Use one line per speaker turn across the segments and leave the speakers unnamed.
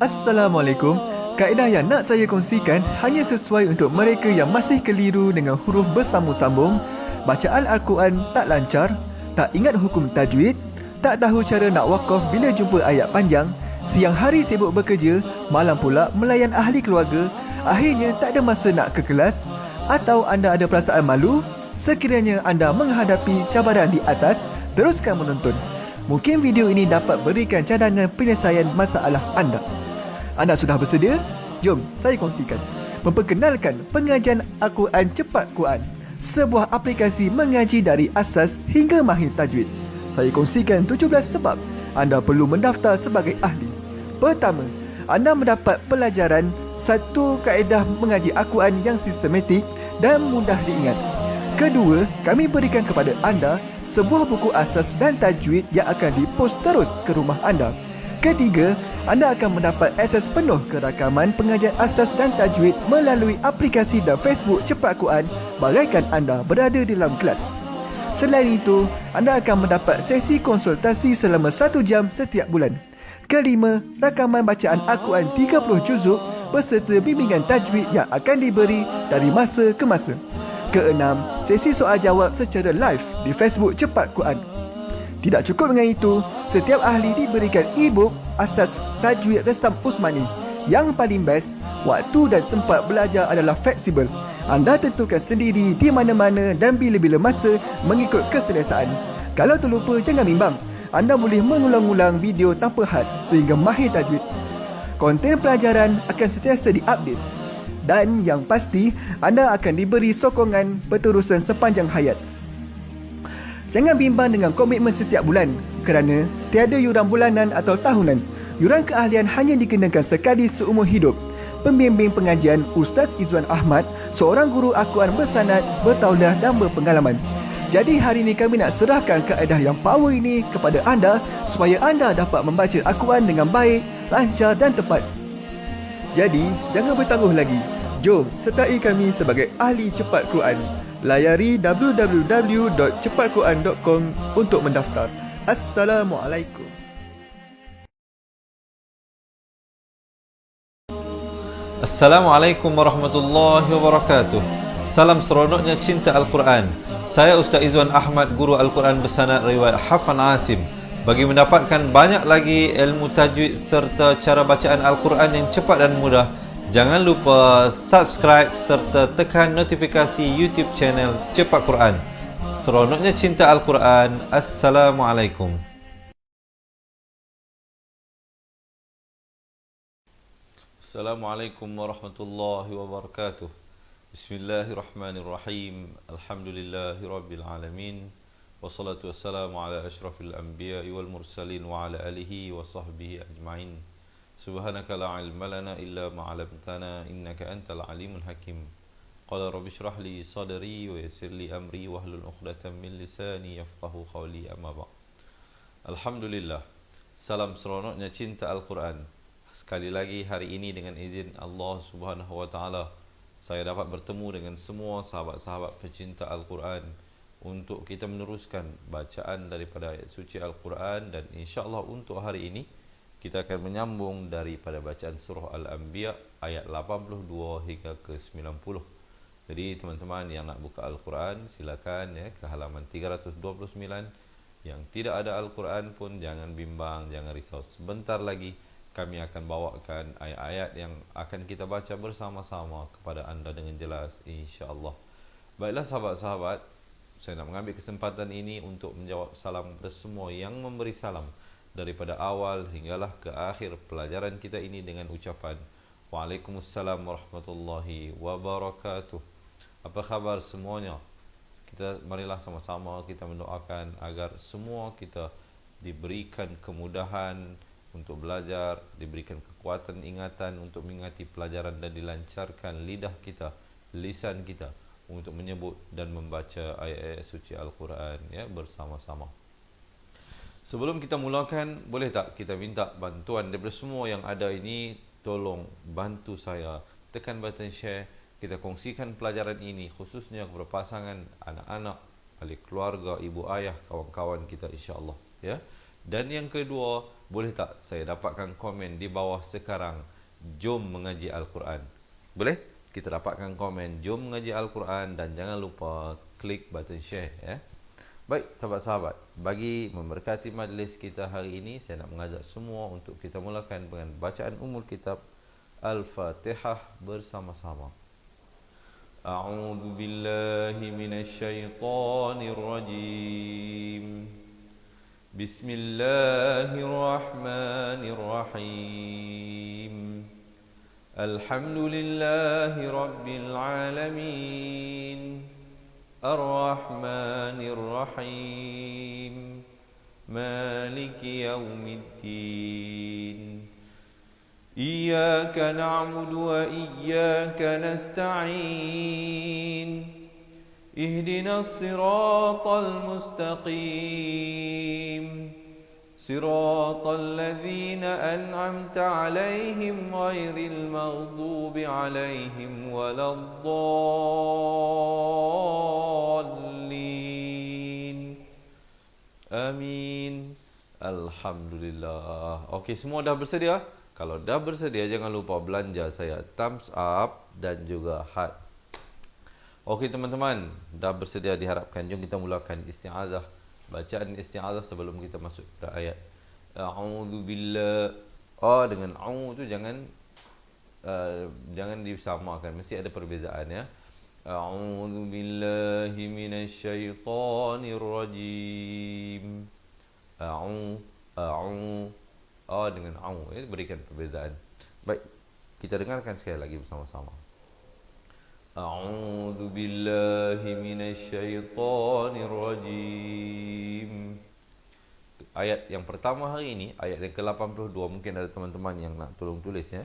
Assalamualaikum. Kaedah yang nak saya kongsikan hanya sesuai untuk mereka yang masih keliru dengan huruf bersambung-sambung, bacaan Al-Quran tak lancar, tak ingat hukum tajwid, tak tahu cara nak wakaf bila jumpa ayat panjang, siang hari sibuk bekerja, malam pula melayan ahli keluarga, akhirnya tak ada masa nak ke kelas, atau anda ada perasaan malu. Sekiranya anda menghadapi cabaran di atas, teruskan menonton. Mungkin video ini dapat berikan cadangan penyelesaian masalah anda. Anda sudah bersedia? Jom saya kongsikan. Memperkenalkan pengajian Al-Quran Cepat Quran, sebuah aplikasi mengaji dari asas hingga mahir tajwid. Saya kongsikan 17 sebab anda perlu mendaftar sebagai ahli. Pertama, anda mendapat pelajaran satu kaedah mengaji Al-Quran yang sistematik dan mudah diingat. Kedua, kami berikan kepada anda sebuah buku asas dan tajwid yang akan dipost terus ke rumah anda. Ketiga, anda akan mendapat akses penuh ke rakaman pengajian asas dan tajwid melalui aplikasi dan Facebook Cepat Quran bagaikan anda berada di dalam kelas. Selain itu, anda akan mendapat sesi konsultasi selama 1 jam setiap bulan. Kelima, rakaman bacaan Al-Quran 30 juzuk beserta bimbingan tajwid yang akan diberi dari masa ke masa. Keenam, sesi soal jawab secara live di Facebook Cepat Quran. Tidak cukup dengan itu, setiap ahli diberikan e-book asas tajwid resam Usmani. Yang paling best, waktu dan tempat belajar adalah fleksibel. Anda tentukan sendiri di mana-mana dan bila-bila masa mengikut keselesaan. Kalau terlupa, jangan bimbang. Anda boleh mengulang-ulang video tanpa had sehingga mahir tajwid. Konten pelajaran akan sentiasa diupdate. Dan yang pasti, anda akan diberi sokongan berterusan sepanjang hayat. Jangan bimbang dengan komitmen setiap bulan kerana tiada yuran bulanan atau tahunan. Yuran keahlian hanya dikenakan sekali seumur hidup. Pembimbing pengajian Ustaz Izwan Ahmad, seorang guru Al-Quran bersanad, bertauliah dan berpengalaman. Jadi hari ini kami nak serahkan kaedah yang power ini kepada anda supaya anda dapat membaca Al-Quran dengan baik, lancar dan tepat. Jadi, jangan bertangguh lagi. Jom sertai kami sebagai ahli cepat Quran. Layari www.cepatquran.com untuk mendaftar. Assalamualaikum.
Assalamualaikum warahmatullahi wabarakatuh. Salam seronoknya cinta Al-Quran. Saya Ustaz Izwan Ahmad, guru Al-Quran bersanad riwayat Hafan Asim. Bagi mendapatkan banyak lagi ilmu tajwid serta cara bacaan Al-Quran yang cepat dan mudah, jangan lupa subscribe serta tekan notifikasi YouTube channel Cepat Quran. Seronoknya cinta Al-Quran. Assalamualaikum. Assalamualaikum warahmatullahi wabarakatuh. Bismillahirrahmanirrahim. Alhamdulillahirabbil alamin. Wassalatu wassalamu ala asyrafil anbiya'i wal mursalin wa ala alihi wa sahbihi ajma'in. Subhanaka la ilma lana illa ma 'allamtana innaka antal alimul hakim. Qala rabbi shrah li sadri wa yassir li amri wahlul 'uqdatam min lisani yafqahu qawli, amma ba'd. Alhamdulillah. Salam seronoknya cinta Al-Quran. Sekali lagi hari ini dengan izin Allah Subhanahu wa taala, saya dapat bertemu dengan semua sahabat-sahabat pecinta Al-Quran untuk kita meneruskan bacaan daripada ayat suci Al-Quran. Dan insya-Allah untuk hari ini kita akan menyambung daripada bacaan surah Al-Anbiya ayat 82 hingga ke 90. Jadi teman-teman yang nak buka Al-Quran, silakan ya ke halaman 329. Yang tidak ada Al-Quran pun jangan bimbang, jangan risau. Sebentar lagi kami akan bawakan ayat-ayat yang akan kita baca bersama-sama kepada anda dengan jelas, insya-Allah. Baiklah sahabat-sahabat, saya nak mengambil kesempatan ini untuk menjawab salam kepada semua yang memberi salam daripada awal hinggalah ke akhir pelajaran kita ini dengan ucapan Waalaikumsalam warahmatullahi wabarakatuh. Apa khabar semuanya? Marilah sama-sama kita mendoakan agar semua kita diberikan kemudahan untuk belajar, diberikan kekuatan ingatan untuk mengingati pelajaran dan dilancarkan lidah kita, lisan kita untuk menyebut dan membaca ayat-ayat suci Al-Quran ya bersama-sama. Sebelum kita mulakan, boleh tak kita minta bantuan daripada semua yang ada ini, tolong bantu saya tekan button share, kita kongsikan pelajaran ini khususnya kepada pasangan, anak-anak, ahli keluarga, ibu ayah, kawan-kawan kita insya-Allah ya. Dan yang kedua, boleh tak saya dapatkan komen di bawah sekarang, jom mengaji Al-Quran. Boleh? Kita dapatkan komen, jom mengaji Al-Quran, dan jangan lupa klik button share. Ya. Baik, sahabat-sahabat, bagi memberkati majlis kita hari ini, saya nak mengajak semua untuk kita mulakan dengan bacaan umul kitab Al-Fatihah bersama-sama. A'udzu billahi minasy syaithanir rajim. Bismillahirrahmanirrahim. Alhamdulillahi rabbil alamin. Ar-Rahmanir Rahim. Maliki yaumiddin. Iyyaka na'budu wa iyyaka nasta'in. Ihdinas siratal mustaqim. Siratal ladzina an'amta 'alaihim ghairil maghdubi 'alaihim waladdallin. Amin. Alhamdulillah. Okey, semua dah bersedia? Kalau dah bersedia, jangan lupa belanja saya thumbs up dan juga heart. Okey teman-teman, dah bersedia diharapkan. Jom kita mulakan isti'azah. Bacaan isti'azah sebelum kita masuk ke ayat. A'udzu billah. Dengan a'u tu jangan disamakan, mesti ada perbezaan ya. A'udzu billahi minasy syaithanir rajim. A'u dengan au, berikan perbezaan. Baik, kita dengarkan sekali lagi bersama-sama. A'udzu billahi minasy syaithanir rajim. Ayat yang pertama hari ini, ayat yang ke-82. Mungkin ada teman-teman yang nak tolong tulis ya.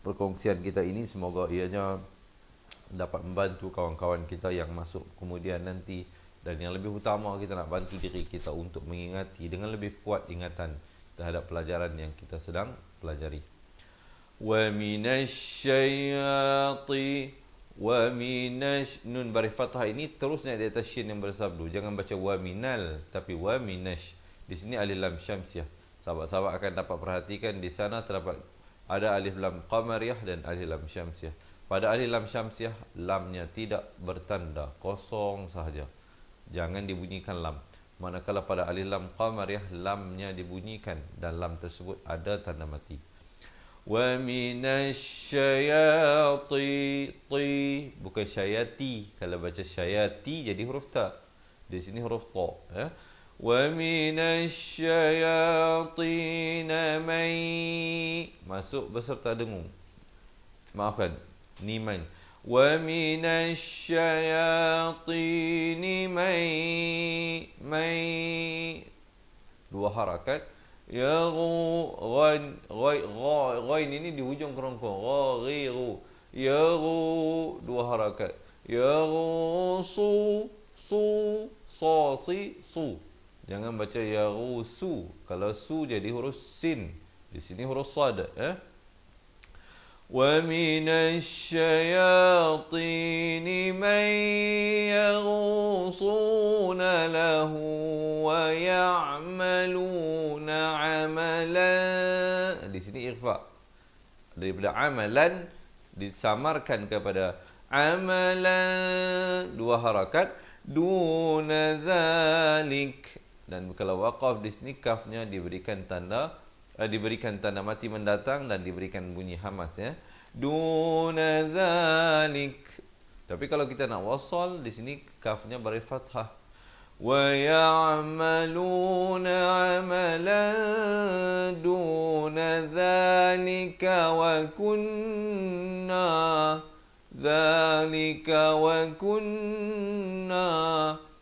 Perkongsian kita ini semoga ianya dapat membantu kawan-kawan kita yang masuk kemudian nanti, dan yang lebih utama kita nak bantu diri kita untuk mengingati dengan lebih kuat ingatan terhadap pelajaran yang kita sedang pelajari. Wa minasyaiati wa nun baris fathah ini terus naik di atas shin yang bersabdu. Jangan baca wa minal tapi wa minash. Di sini alif lam syamsiah. Sahabat-sahabat akan dapat perhatikan di sana terdapat ada alif lam qamariyah dan alif lam syamsiah. Pada alif lam syamsiah, lamnya tidak bertanda, kosong sahaja. Jangan dibunyikan lam. Manakala pada alif lam qamariyah, lamnya dibunyikan dan lam tersebut ada tanda mati. Wa minasyayati, bukan syayati. Kalau baca syayati jadi huruf ta. Di sini huruf ta ya. Wa minasyayatina may, masuk beserta dengung. Maafkan, niman. Wa minasyayatini may dua harakat. Ghain ini di hujung kerongkong. Ghairiru. Dua harakat. Su su. Jangan baca su. Kalau su jadi huruf sin. Di sini huruf sad ya. Wa minasyayatini man yaghusuna lahu wa ya'maluna 'amalan. Di sini ikhfa. Daripada amalan disamarkan kepada amalan, dua harakat. Duna dzalik. Dan kalau waqaf di sini kafnya diberikan tanda mati mendatang dan diberikan bunyi hamas ya. Duna dzalik. Tapi kalau kita nak wasal di sini kafnya beri fathah. Wa ya'maluna 'amalan duna dzalika wa kunna.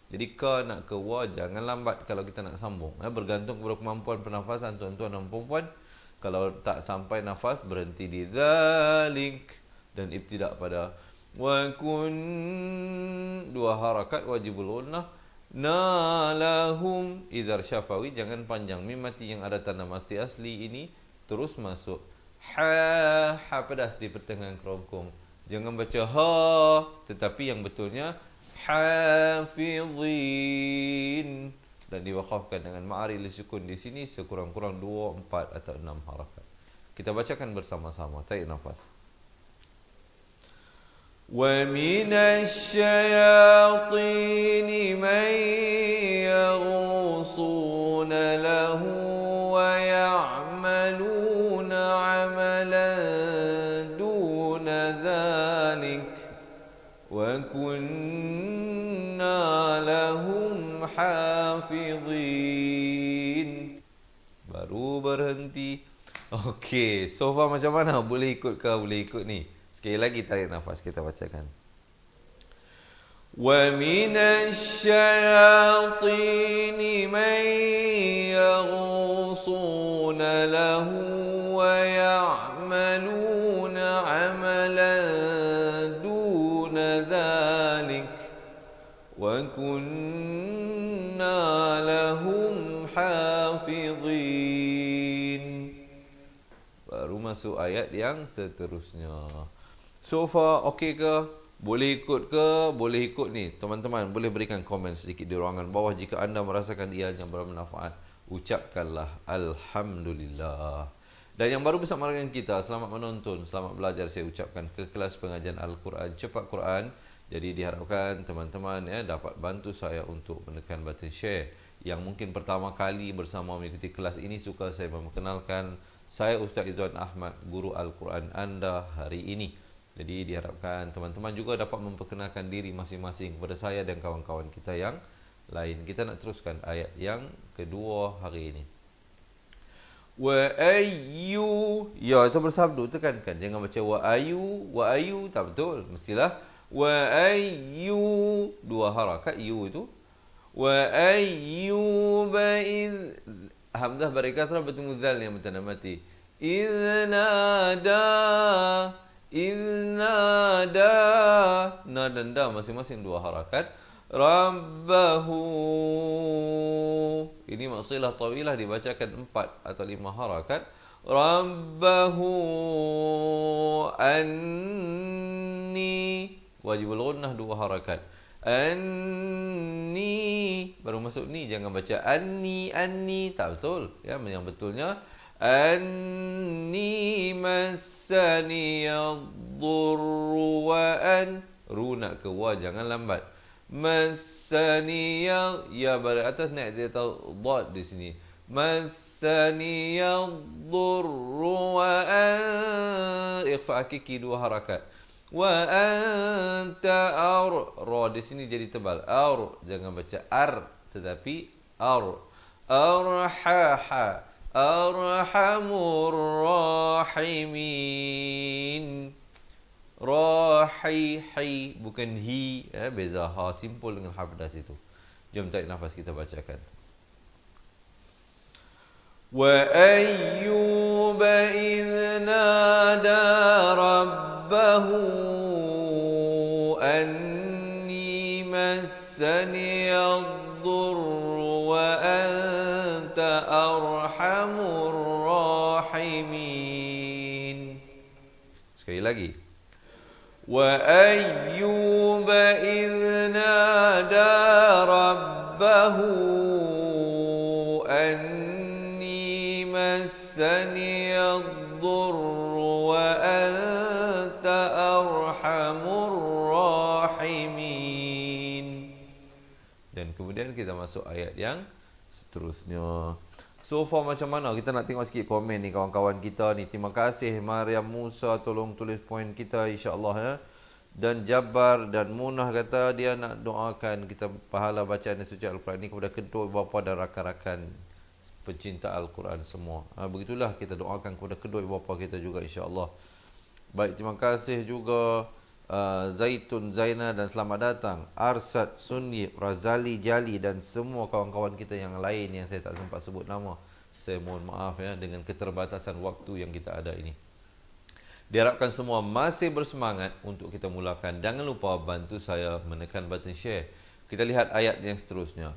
Jadi ka nak ke wa jangan lambat kalau kita nak sambung. Bergantung kepada kemampuan pernafasan tuan-tuan dan puan-puan. Kalau tak sampai nafas berhenti di zalik dan ibtidak pada wa kun, dua harakat wajibul gunnah. Na lahum idhar syafawi, jangan panjang mim mati yang ada tanda mati asli ini terus masuk. Ha pedas di pertengahan kerongkong. Jangan baca ha, tetapi yang betulnya hafizin. dan diwakafkan dengan ma'ari li sukun di sini sekurang-kurang 2, 4 atau 6 harakat. Kita bacakan bersama-sama. Tarik nafas. وَمِنَ الشَّيَاطِينِ مَن يَغُوصُونَ لَهُ وَيَعْمَلُونَ عَمَلًا دُونَ ذَلِكَ وَكُنَّا لَهُمْ حَافِظِينَ. Baru berhenti. Okey, so far macam mana? Boleh ikut ke? Boleh ikut ni. Sekali lagi tarik nafas, kita bacakan. وَمِنَ الشَّيَاطِينِ مَن يَغُوصُونَ لَهُ وَيَعْمَلُونَ عَمَلًا دُونَ ذَلِكَ وَكُنَّا لَهُمْ حَافِظِينَ. Baru masuk ayat yang seterusnya. So far okey ke? Boleh ikut ke? Boleh ikut ni. Teman-teman boleh berikan komen sedikit di ruangan bawah jika anda merasakan ianya bermanfaat. Ucapkanlah Alhamdulillah. Dan yang baru bersama dengan kita, selamat menonton, selamat belajar. Saya ucapkan ke kelas pengajian Al-Quran Cepat Quran. Jadi diharapkan teman-teman dapat bantu saya untuk menekan button share. Yang mungkin pertama kali bersama mengikuti kelas ini, suka saya memperkenalkan, saya Ustaz Izzuan Ahmad, guru Al-Quran anda hari ini. Jadi diharapkan teman-teman juga dapat memperkenalkan diri masing-masing kepada saya dan kawan-kawan kita yang lain. Kita nak teruskan ayat yang kedua hari ini. Wa ayyu, ya itu bersabdu, tekankan. Jangan baca wa ayu, tak betul. Mestilah wa ayyu, 2 harakat yu itu. Wa ayyuba iz, hamzah barikasrah bertemu zal yang bertanda mati. Iznada, na dan da masing-masing 2 harakat. Rabbahu, ini maksilah tawilah dibacakan 4 atau 5 harakat. Rabbahu anni, wajibul gunnah 2 harakat. Anni, baru masuk ni, jangan baca anni, tak betul. Ya, yang betulnya anni massani yadurru wa an, ru nak ke wa, jangan lambat. Massani ya baris atas naik dia tahu dad di sini. Massani yadurru wa an, ikhfa hakiki 2 harakat. Wa anta ra di sini jadi tebal. Jangan baca ar tetapi arhaha, arhamur rahimin. Rahi, bukan hi, beza ha simpul dengan ha pedas itu. Jom tarik nafas, kita bacakan. Wa ayyuba idh nada rabbahu anni massani yadurru wa anta arhamur rahimin. Sekali lagi. Wa ayyuba idh nada rabbahu anni massani yadurru wa anta arhamur rahimin. Dan kemudian kita masuk ayat yang seterusnya. So far macam mana? Kita nak tengok sikit komen ni kawan-kawan kita ni. Terima kasih Mariam Musa, tolong tulis poin kita insya-Allah ya. Dan Jabbar dan Munah kata dia nak doakan kita pahala bacaan suci Al-Quran ni kepada kedua bapa dan rakan-rakan pencinta Al-Quran semua. Begitulah kita doakan kepada kedua bapa kita juga insya-Allah. Baik, terima kasih juga Zaitun Zaina dan selamat datang Arsad Sunni, Razali Jali dan semua kawan-kawan kita yang lain yang saya tak sempat sebut nama. Saya mohon maaf ya dengan keterbatasan waktu yang kita ada ini. Diharapkan semua masih bersemangat untuk kita mulakan. Jangan lupa bantu saya menekan button share. Kita lihat ayat yang seterusnya.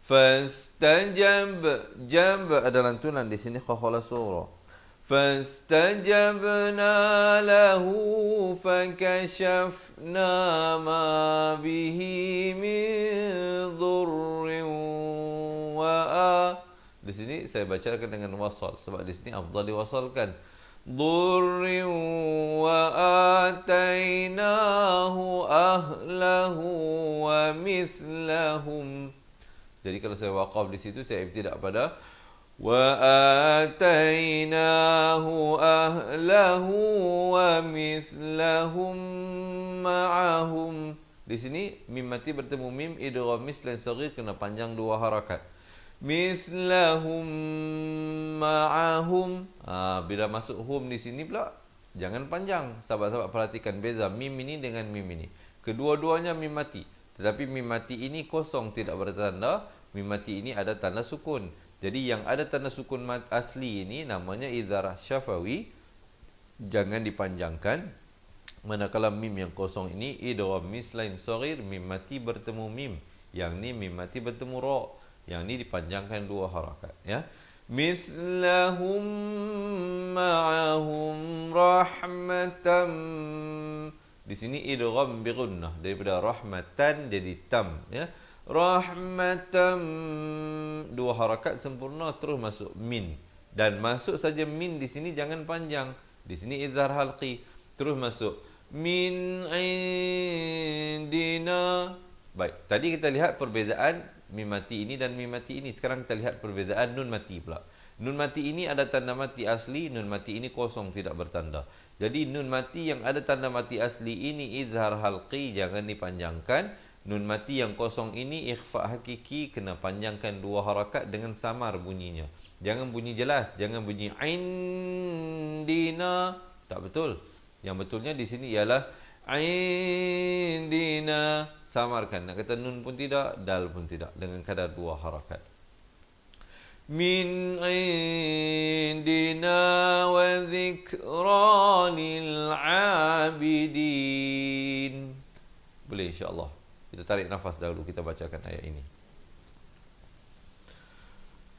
Fastajab, jab ada lantunan di sini khafala surah. فاستجبنا له فكشفنا ما به من ضر saya bacakan dengan wasal sebab di sini afdal diwasalkan. Dhurrin wa atainahu ahlahu wa mithlahum. Jadi kalau saya waqaf di situ, saya ibtidak pada wa atainahu ahlahu wa mithlahum ma'ahum. Di sini mim mati bertemu mim idgham mislan saghir kena panjang 2 harakat. Mithlahum ma'ahum. Bila masuk hum di sini pula jangan panjang. Sahabat-sahabat perhatikan beza mim ini dengan mim ini. Kedua-duanya mim mati. Tetapi mim mati ini kosong, tidak bertanda. Mim mati ini ada tanda sukun. Jadi yang ada tanda sukun asli ini namanya idharah syafawi. Jangan dipanjangkan. Manakala mim yang kosong ini idgham mislain saghir, mim mati bertemu mim. Yang ni mim mati bertemu ra. Yang ni dipanjangkan 2 harakat, ya. Mislahum ma'ahum rahmatam. Di sini idgham bi gunnah, daripada rahmatan jadi tam, ya. Rahmatam 2 harakat sempurna terus masuk min. Dan masuk saja min di sini jangan panjang. Di sini izhar halqi. Terus masuk min indina. Baik, tadi kita lihat perbezaan mim mati ini dan mim mati ini. Sekarang kita lihat perbezaan nun mati pula. Nun mati ini ada tanda mati asli, nun mati ini kosong, tidak bertanda. Jadi nun mati yang ada tanda mati asli ini izhar halqi, jangan dipanjangkan. Nun mati yang kosong ini ikhfa hakiki, kena panjangkan 2 harakat dengan samar bunyinya. Jangan bunyi jelas, jangan bunyi indina. Tak betul. Yang betulnya di sini ialah indina. Samarkan. Nak kata nun pun tidak, dal pun tidak, dengan kadar 2 harakat. Min indina wa dhikra lil abidin. Boleh insya-Allah. Kita tarik nafas dahulu, kita bacakan ayat ini.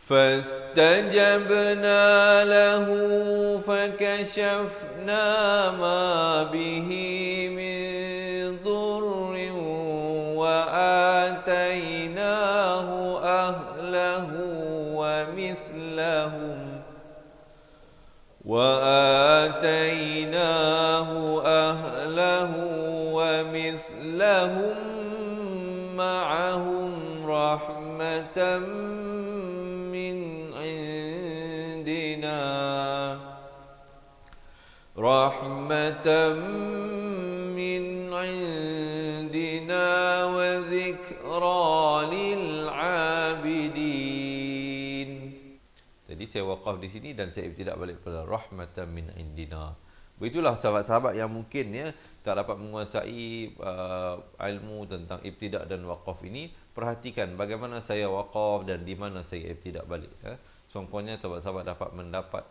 فاستجبنا له فكشفنا ما به من ضر وآتيناه أهله ومثلهم معهم رحمة من عندنا وذكرى للعابدين. Jadi saya waqaf di sini dan saya ibtidak balik pada rahmatan min indina. Begitulah sahabat-sahabat yang mungkin ya tak dapat menguasai ilmu tentang ibtidak dan waqaf ini, perhatikan bagaimana saya waqaf dan di mana saya ibtidak balik ya. Songkonya sahabat-sahabat dapat mendapat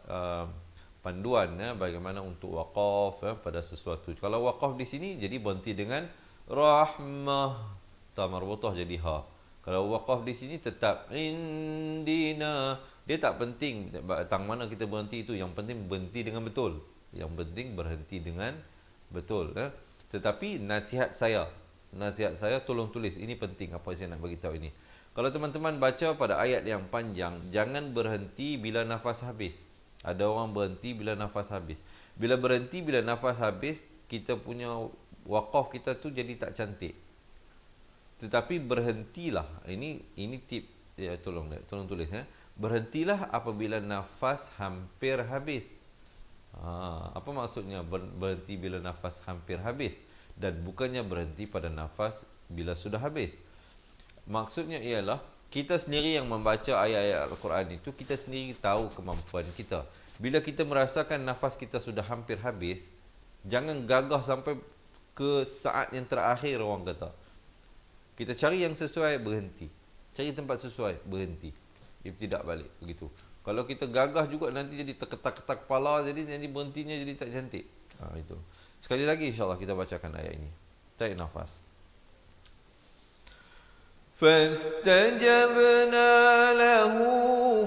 panduan ya bagaimana untuk waqaf ya, pada sesuatu. Kalau waqaf di sini jadi berhenti dengan rahmah, ta marbutah jadi ha. Kalau waqaf di sini tetap indina. Dia tak penting tang mana kita berhenti itu, yang penting berhenti dengan betul. Yang penting berhenti dengan betul ya. Tetapi nasihat saya tolong tulis, ini penting apa saya nak bagi tahu ini. Kalau teman-teman baca pada ayat yang panjang, jangan berhenti bila nafas habis. Ada orang berhenti bila nafas habis. Bila berhenti bila nafas habis, kita punya waqaf kita tu jadi tak cantik. Tetapi berhentilah. Ini tip ya, tolong tulis ya. Berhentilah apabila nafas hampir habis. Apa maksudnya berhenti bila nafas hampir habis? Dan bukannya berhenti pada nafas bila sudah habis. Maksudnya ialah kita sendiri yang membaca ayat-ayat Al-Quran itu, kita sendiri tahu kemampuan kita. Bila kita merasakan nafas kita sudah hampir habis, jangan gagah sampai ke saat yang terakhir orang kata. Kita cari yang sesuai, berhenti. Cari tempat sesuai, berhenti. Ibtidak balik, begitu. Kalau kita gagah juga nanti jadi terketak-ketak kepala, jadi berhentinya jadi tak cantik. Itu. Sekali lagi insya-Allah kita bacakan ayat ini. Tarik nafas. فاستجبنا له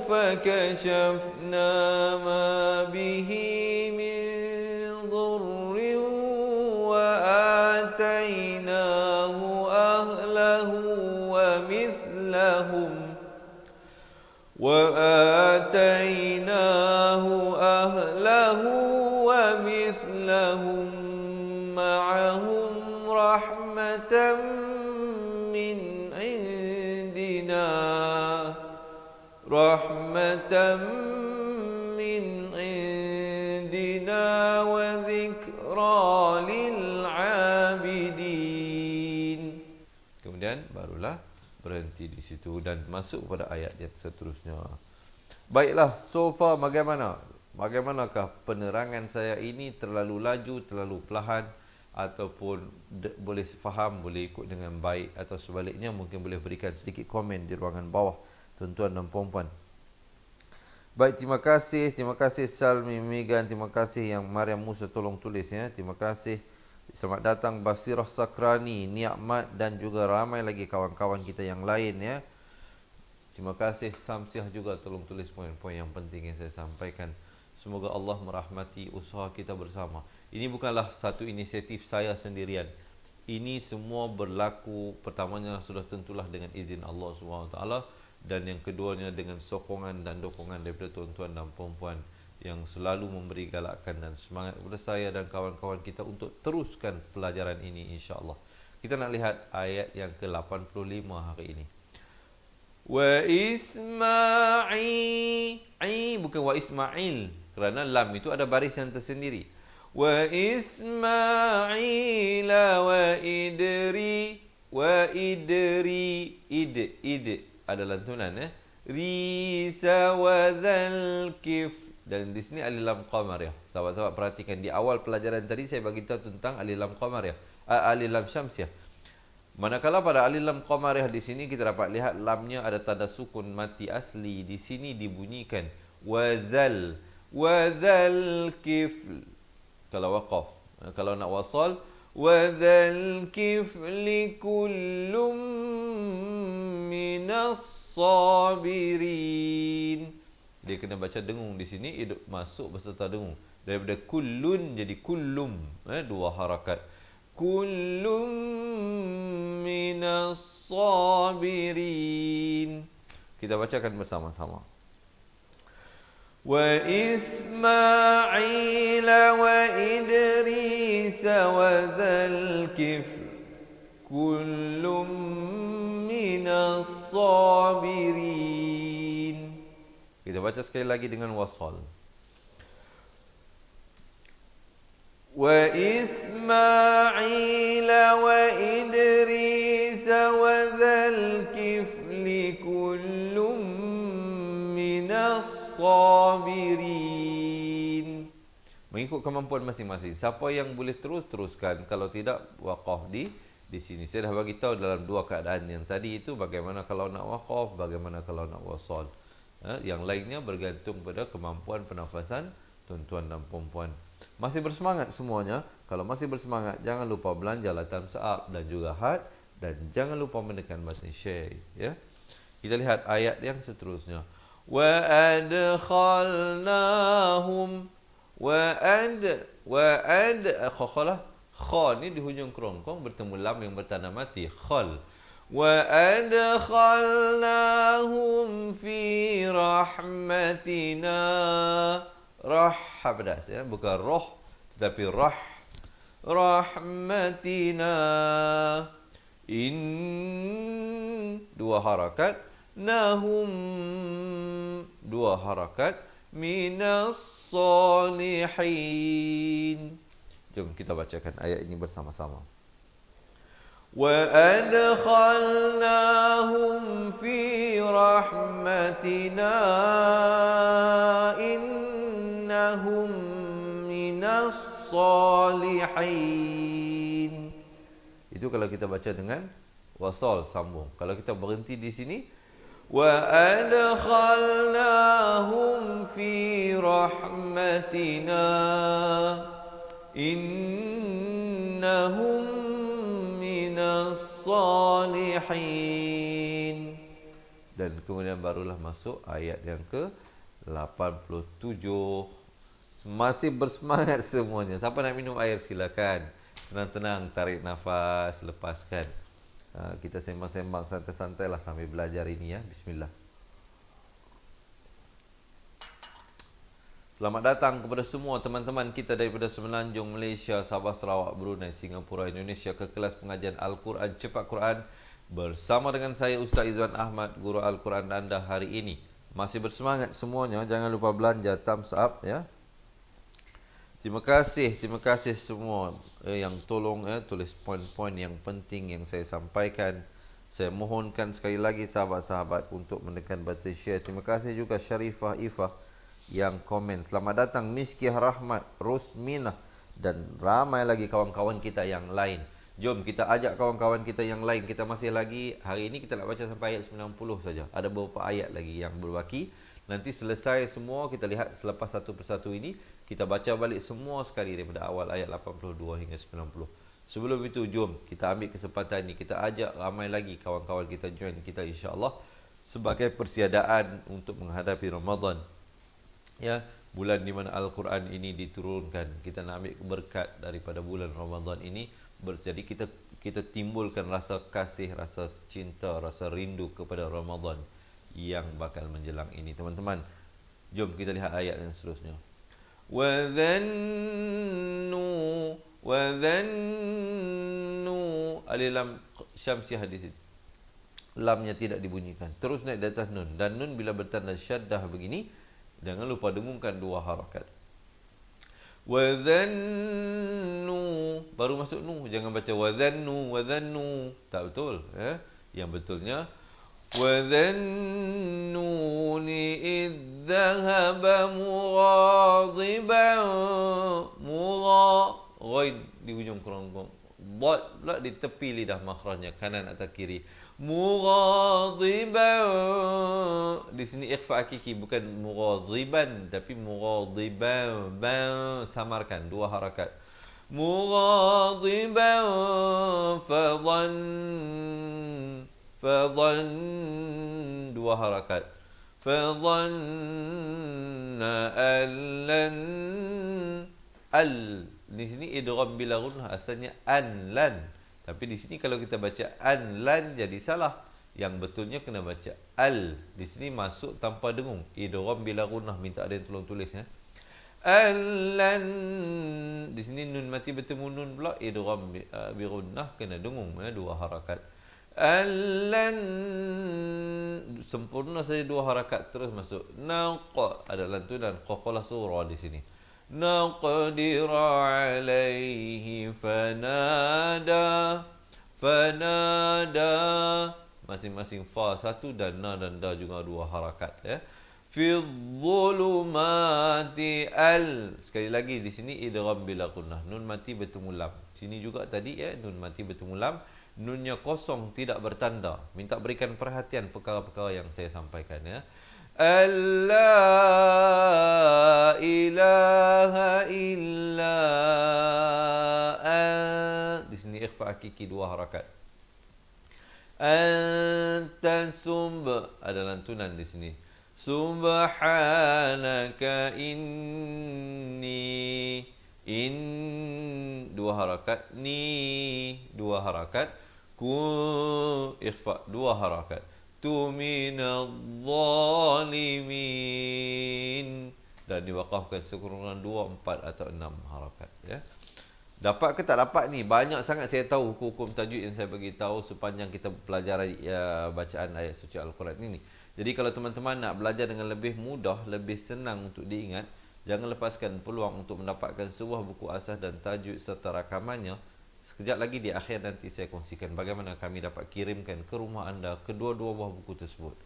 فكشفنا ما به من ضر وآتيناه أهله وآتيناه أهله ومثلهم معهم رحمة من عندنا رحمة من عندنا وذكرى للعابدين. Kemudian barulah berhenti di situ dan masuk pada ayat yang seterusnya. Baiklah, so far bagaimana? Bagaimanakah penerangan saya ini? Terlalu laju, terlalu perlahan, ataupun boleh faham, boleh ikut dengan baik, atau sebaliknya mungkin boleh berikan sedikit komen di ruangan bawah, tuan-tuan dan puan-puan. Baik, terima kasih Salmi Megan, terima kasih yang Mariam Musa tolong tulis ya. Terima kasih. Selamat datang Basirah Sakrani, Ni'mat dan juga ramai lagi kawan-kawan kita yang lain ya. Terima kasih Samsiah juga tolong tulis poin-poin yang penting yang saya sampaikan. Semoga Allah merahmati usaha kita bersama. Ini bukanlah satu inisiatif saya sendirian. Ini semua berlaku, pertamanya sudah tentulah dengan izin Allah SWT, dan yang keduanya dengan sokongan dan dukungan daripada tuan-tuan dan puan-puan yang selalu memberi galakan dan semangat kepada saya dan kawan-kawan kita untuk teruskan pelajaran ini insya-Allah. Kita nak lihat ayat yang ke-85 hari ini. Wa Ismail, bukan wa Ismail, kerana lam itu ada baris yang tersendiri. Wa Ismail wa Idri id ada lantunan Risa wa Dzal Kif. Dan di sini alif lam qamariyah. Sahabat-sahabat perhatikan, di awal pelajaran tadi saya bagi tahu tentang alif lam qamariyah, alif lam syamsiyah. Manakala pada alif lam qamariyah di sini kita dapat lihat lamnya ada tanda sukun mati asli. Di sini dibunyikan wazal kifl kalau waqaf. Kalau nak wasal wazal kifli kullum minas sabirin. Dia kena baca dengung di sini, hidup masuk beserta dengung. Daripada kullun jadi kullum, dua harakat. Kullum minas sabirin. Kita bacakan bersama-sama. Wa Ismail wa Idris wa Dzal Kif kullum minas sabirin. Kita baca sekali lagi dengan wasal. Wa Ismail wa Idris wa Dzal Kifli kullum minas sabirin. Mengikut kemampuan masing-masing. Siapa yang boleh teruskan. Kalau tidak, waqaf di sini. Saya dah bagi tahu dalam dua keadaan yang tadi itu, bagaimana kalau nak waqaf, bagaimana kalau nak wasal. Yang lainnya bergantung pada kemampuan penafasan tuan-tuan dan puan-puan. Masih bersemangat semuanya? Kalau masih bersemangat, jangan lupa belanja thumbs up dan juga heart, dan jangan lupa menekan button share ya. Kita lihat ayat yang seterusnya. Wa adkhalnahum kha ni di hujung kerongkong bertemu lam yang bertanda mati khal. وَأَدْخَلْنَاهُمْ فِي رَحْمَتِنَا pedas ya, bukan roh tetapi rahmatina. Dua harakat, nahum dua harakat, minas salihin. Jom kita bacakan ayat ini bersama-sama. وَأَدْخَلْنَاهُمْ فِي رَحْمَتِنَا إِنَّهُمْ مِنَ الصَّالِحِينَ. Itu kalau kita baca dengan wasal sambung. Kalau kita berhenti di sini, وَأَدْخَلْنَاهُمْ فِي رَحْمَتِنَا إِنَّهُمْ salihin. Dan kemudian barulah masuk ayat yang ke-87. Masih bersemangat semuanya. Siapa nak minum air silakan. Tenang-tenang, tarik nafas, lepaskan. Kita sembang-sembang santai-santai lah sambil belajar ini ya. Bismillah. Selamat datang kepada semua teman-teman kita daripada Semenanjung Malaysia, Sabah, Sarawak, Brunei, Singapura, Indonesia ke kelas pengajian Al-Quran Cepat Quran bersama dengan saya Ustaz Izwan Ahmad, Guru Al-Quran anda hari ini. Masih bersemangat semuanya, jangan lupa belanja thumbs up ya. Terima kasih semua yang tolong tulis poin-poin yang penting yang saya sampaikan. Saya mohonkan sekali lagi sahabat-sahabat untuk menekan button share. Terima kasih juga Syarifah Ifah yang komen. Selamat datang Miskih Rahmat, Rosminah dan ramai lagi kawan-kawan kita yang lain. Jom kita ajak kawan-kawan kita yang lain. Kita masih lagi, hari ini kita nak baca sampai ayat 90 saja. Ada beberapa ayat lagi yang berbaki. Nanti selesai semua, kita lihat selepas satu persatu ini, kita baca balik semua sekali daripada awal ayat 82 hingga 90. Sebelum itu, jom kita ambil kesempatan ini. Kita ajak ramai lagi kawan-kawan kita join kita insya-Allah sebagai persiadaan untuk menghadapi Ramadan. Ya, bulan di mana Al-Quran ini diturunkan. Kita nak ambil berkat daripada bulan Ramadan ini. Jadi kita timbulkan rasa kasih, rasa cinta, rasa rindu kepada Ramadan yang bakal menjelang ini. Teman-teman, jom kita lihat ayat yang seterusnya. وَذَنُّوا alif lam syamsi hadis. Lamnya tidak dibunyikan. Terus naik di atas nun. Dan nun bila bertanda syaddah begini, jangan lupa dengungkan dua harakat. وَذَنُّوا baru masuk nu. Jangan baca وَذَنُّوا. Tak betul. Yang betulnya وَذَنُّونِ إِذْ ذَهَبَ مُغَاضِبًا ghaid di hujung kurang dot pula di tepi lidah makhrajnya kanan atau kiri. Mughadiban, di sini ikhfa hakiki, bukan mughadiban tapi mughadiban, samarkan dua harakat. Mughadiban fadhan dua harakat. Fadhanna allan di sini idgham bila gunnah, asalnya an-lan. Tapi di sini kalau kita baca an-lan jadi salah. Yang betulnya kena baca al. Di sini masuk tanpa dengung. Idgham bila gunnah, minta ada yang tolong tulis ya. Al-lan. Di sini nun mati bertemu nun pula, idgham bi gunnah kena dengung ya, dua harakat. Al-lan sempurna saja dua harakat terus masuk. Naqa ada lantunan qaqalah surah di sini. نقدر عليه فنادى masing-masing fa satu dan na dan da juga dua harakat ya. Fi dhulumati al, sekali lagi di sini idgham bila gunnah, nun mati bertemu lam. Sini juga tadi ya, nun mati bertemu lam, nunnya kosong tidak bertanda. Minta berikan perhatian perkara-perkara yang saya sampaikan ya. La ilaha illa di sini ikhfa hakiki dua harakat. Anta ada lantunan di sini. Subhanaka inni dua harakat, ni dua harakat, ku ikhfa dua harakat. Minadh-dhalimin dan diwakafkan sekurang-kurangnya 2, 4 atau 6 harakat ya. Dapat ke tak dapat ni? Banyak sangat saya tahu hukum-hukum tajwid yang saya bagi tahu sepanjang kita belajar bacaan ayat suci Al-Quran ini. Jadi kalau teman-teman nak belajar dengan lebih mudah, lebih senang untuk diingat, jangan lepaskan peluang untuk mendapatkan sebuah buku asas dan tajwid serta rakamannya. Sekejap lagi di akhir nanti saya kongsikan bagaimana kami dapat kirimkan ke rumah anda kedua-dua buah buku tersebut.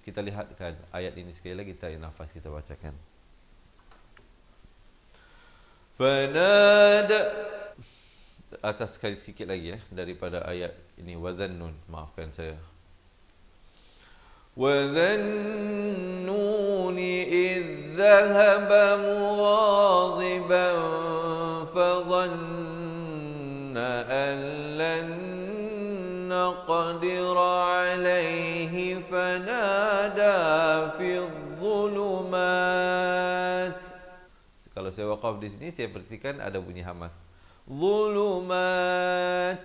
Kita lihatkan ayat ini sekali lagi, tarik nafas kita bacakan. Fanada, atas sekali sikit lagi daripada ayat ini wazannun, maafkan saya. Wazannuni idh dhahaba mughadiban fadhanna an lan naqdir alayhi fanada fi dhulumat. Kalau saya waqaf di sini, saya perhatikan ada bunyi hamas. Dhulumat.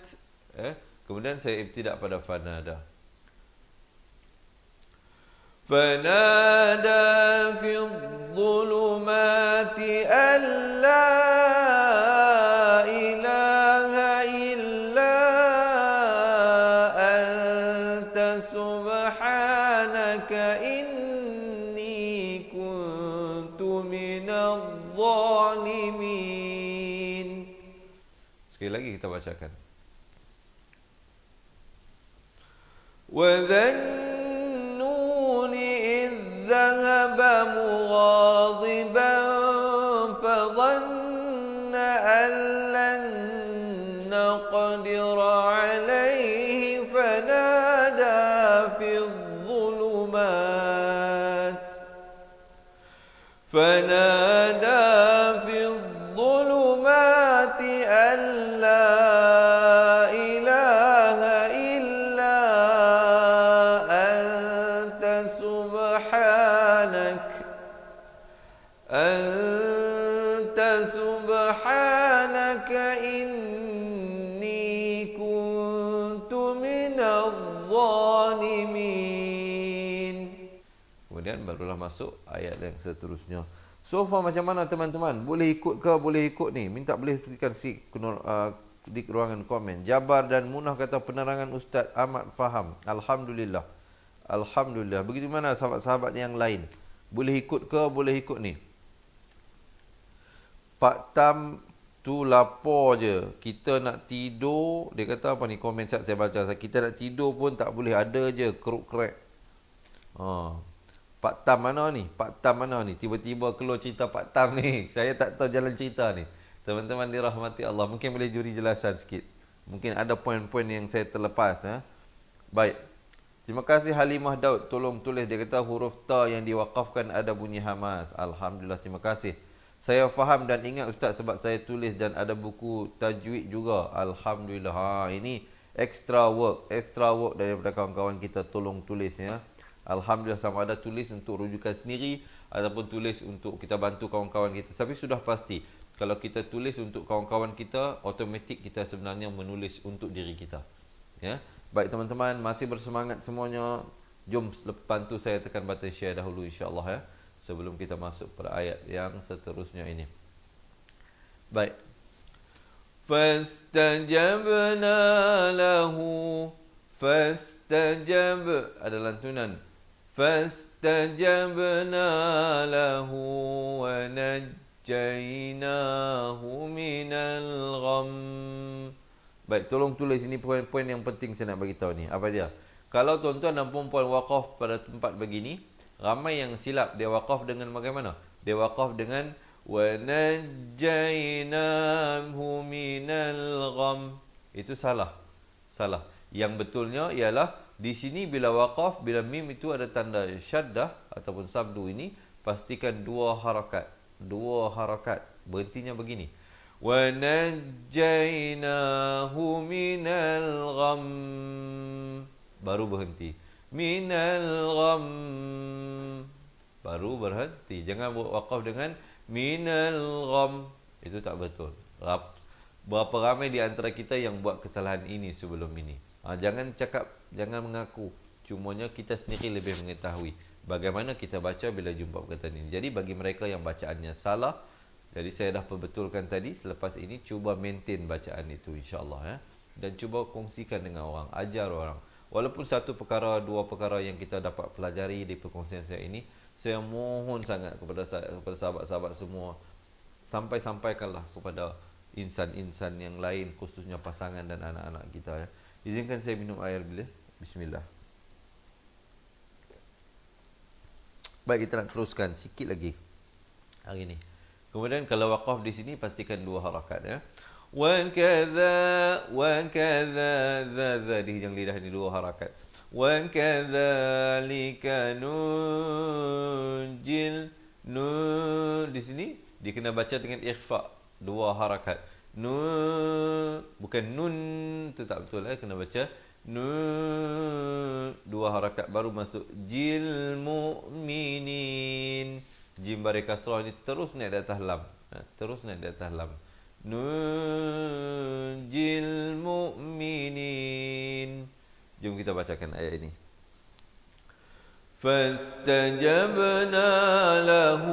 Kemudian saya ibtidak pada fanada. فنادى في الظلمات أن لا إله إلا أنت سبحانك إني كنت من الظالمين. Sekali lagi kita bacakan. وَذَنُّونِ إِذْ ذَهَبَ مُغَاضِبًا فَظَنَّ أَن لَّن نَّقْدِرَ عَلَيْهِ فَنَادَى فِي الظُّلُمَاتِ أَن لَّا إِلَٰهَ إِلَّا أَنتَ سُبْحَانَكَ إِنِّي كُنتُ مِنَ الظَّالِمِينَ. Kemudian barulah masuk ayat yang seterusnya. So far macam mana teman-teman? Boleh ikut ke? Boleh ikut ni? Minta boleh berikan di ruangan komen. Jabar dan Munah kata penerangan Ustaz amat faham. Alhamdulillah. Alhamdulillah. Begitu mana sahabat-sahabat yang lain? Boleh ikut ke? Boleh ikut ni? Pak Tam tu lapor je. Kita nak tidur. Dia kata apa ni? Komen saya baca. Kita nak tidur pun tak boleh. Ada je keruk-kerek. Pak Tam mana ni? Pak Tam mana ni? Tiba-tiba keluar cerita Pak Tam ni. Saya tak tahu jalan cerita ni. Teman-teman dirahmati Allah. Mungkin boleh juri jelasan sikit. Mungkin ada poin-poin yang saya terlepas. Baik. Terima kasih Halimah Daud. Tolong tulis. Dia kata huruf ta yang diwakafkan ada bunyi hamas. Alhamdulillah. Terima kasih. Saya faham dan ingat Ustaz sebab saya tulis dan ada buku tajwid juga. Alhamdulillah. Ini extra work. Extra work daripada kawan-kawan kita. Tolong tulis ya. Alhamdulillah, sama ada tulis untuk rujukan sendiri ataupun tulis untuk kita bantu kawan-kawan kita. Tapi sudah pasti, kalau kita tulis untuk kawan-kawan kita, automatik kita sebenarnya menulis untuk diri kita. Ya. Baik teman-teman, masih bersemangat semuanya. Jom bantu saya tekan button share dahulu insya-Allah ya. Sebelum kita masuk pada ayat yang seterusnya ini. Baik. Fastajabna lahu ada lantunan. فَاسْتَجَبْنَا لَهُ وَنَجَّيْنَاهُ مِنَ الْغَمِّ. Baik, tolong tulis ini poin-poin yang penting saya nak bagi tahu ni. Apa dia? Kalau tuan-tuan dan puan-puan waqaf pada tempat begini, ramai yang silap. Dia waqaf dengan bagaimana? Dia waqaf dengan وَنَجَّيْنَاهُ مِنَ الْغَمِّ. Itu salah. Salah. Yang betulnya ialah di sini bila waqaf, bila mim itu ada tanda syaddah ataupun sabdu ini, pastikan dua harakat. Dua harakat. Berhentinya begini. وَنَجَّيْنَاهُ مِنَ الْغَمِّ. Baru berhenti. مِنَ الْغَمِّ. Baru berhenti. Jangan waqaf dengan مِنَ الْغَمِّ. Itu tak betul. Berapa ramai di antara kita yang buat kesalahan ini sebelum ini. Jangan cakap, jangan mengaku. Cumanya kita sendiri lebih mengetahui bagaimana kita baca bila jumpa perkataan ini. Jadi bagi mereka yang bacaannya salah, jadi saya dah perbetulkan tadi. Selepas ini cuba maintain bacaan itu insya-Allah ya. Dan cuba kongsikan dengan orang, ajar orang. Walaupun satu perkara, dua perkara yang kita dapat pelajari di perkongsian saya ini, saya mohon sangat kepada sahabat-sahabat semua, sampaikanlah kepada insan-insan yang lain, khususnya pasangan dan anak-anak kita ya. Izinkan saya minum air bila. Bismillah. Baik, kita nak teruskan sikit lagi hari ini. Kemudian kalau waqaf di sini pastikan dua harakat ya. Wa kadza za di hujung lidah ini dua harakat. Wa kadzalika nunjil nun di sini dia kena baca dengan ikhfa, dua harakat. Nun, bukan nun, itu tak betul kena baca nun, dua harakat baru masuk jil mu'minin. Jim bari kasrah ni terus naik di atas lam. Terus naik di atas lam. Nun jil mu'minin. Jom kita bacakan ayat ini. فاستجبنا له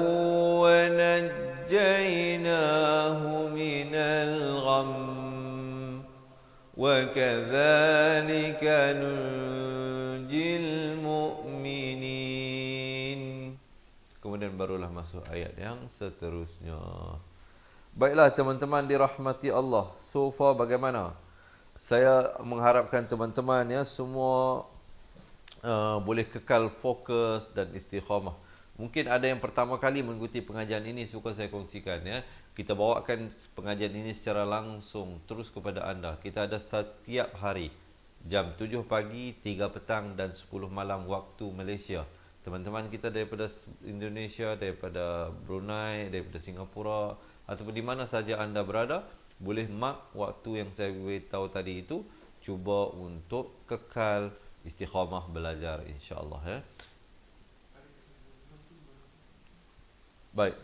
ونجيناه من الغم وكذلك ننجي المؤمنين. Kemudian barulah masuk ayat yang seterusnya. Baiklah teman-teman dirahmati Allah. So far bagaimana? Saya mengharapkan teman-teman ya semua boleh kekal fokus dan istiqamah. Mungkin ada yang pertama kali mengikuti pengajian ini, suka saya kongsikan ya. Kita bawakan pengajian ini secara langsung terus kepada anda. Kita ada setiap hari jam 7 pagi, 3 petang dan 10 malam waktu Malaysia. Teman-teman kita daripada Indonesia, daripada Brunei, daripada Singapura ataupun di mana saja anda berada, boleh mark waktu yang saya beritahu tadi itu, cuba untuk kekal istiqamah belajar insya-Allah ya. Baik.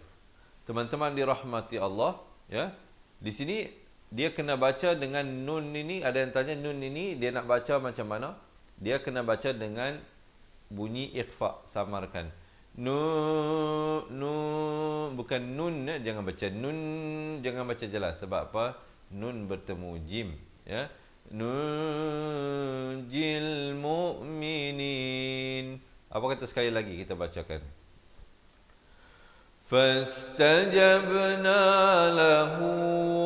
Teman-teman dirahmati Allah ya. Di sini dia kena baca dengan nun ini, ada yang tanya nun ini dia nak baca macam mana? Dia kena baca dengan bunyi ikhfa, samarkan. Nun, nun, bukan nun ya, jangan baca nun, jangan baca jelas. Sebab apa? Nun bertemu jim ya. Nunjil mu'minin. Apa kata sekali lagi kita bacakan? Fastajabna lahu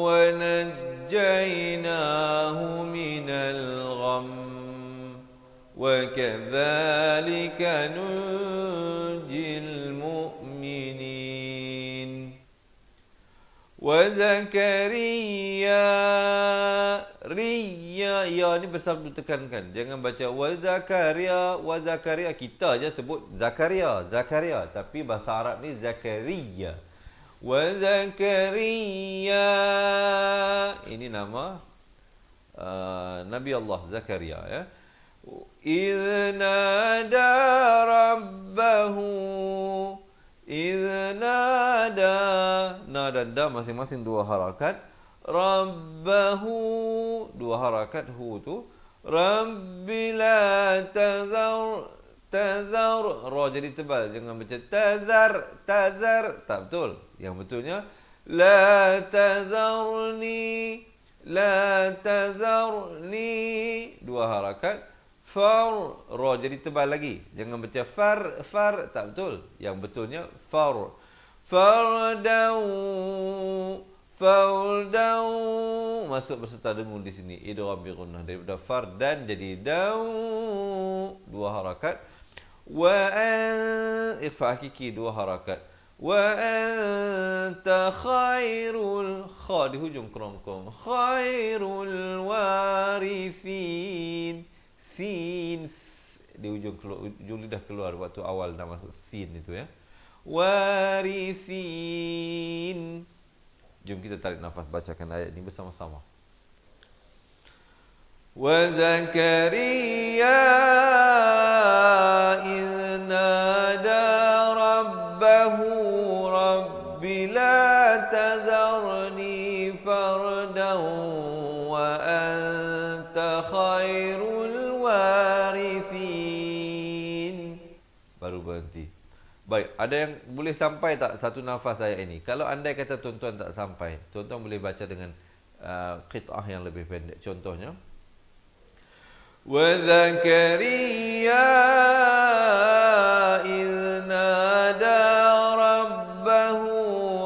wa najjaynahu minal gham wa kadzalika nunjil mu'minin. Wa Zakaria, Ria, ya ni bersabdu tekankan. Jangan baca wa Zakaria. Kita aja sebut Zakaria. Tapi bahasa Arab ni Zakaria. Wa Zakaria. Ini nama Nabi Allah Zakaria ya. Idnada rabbahu. Idnada. Na dan da masing-masing dua harakat. Rabbahu, dua harakat hu tu. Rabbi la tazar. Ra jadi tebal, jangan baca tazar, tak betul. Yang betulnya la tazarni, dua harakat. Ra jadi tebal lagi, jangan baca far, tak betul. Yang betulnya fardau, masuk berserta dengung di sini. Idgham bi gunnah, daripada fardan jadi dau, dua harakat. Wa ikhfa hakiki, dua harakat. Wa anta khairul, kha di hujung kerongkong, khairul warithin. Sin di ujung lidah keluar waktu awal dah masuk sin itu ya. Warithin. Jom kita tarik nafas, bacakan ayat ini bersama-sama. Wa Zakaria idnada rabbahu rabbi la tazarni fardan wa anta khairul warithin. Baru berhenti. Baik, ada yang boleh sampai tak satu nafas ayat ini? Kalau andai kata tuan-tuan tak sampai, tuan-tuan boleh baca dengan qit'ah yang lebih pendek. Contohnya, wa Zakaria idnada rabbahu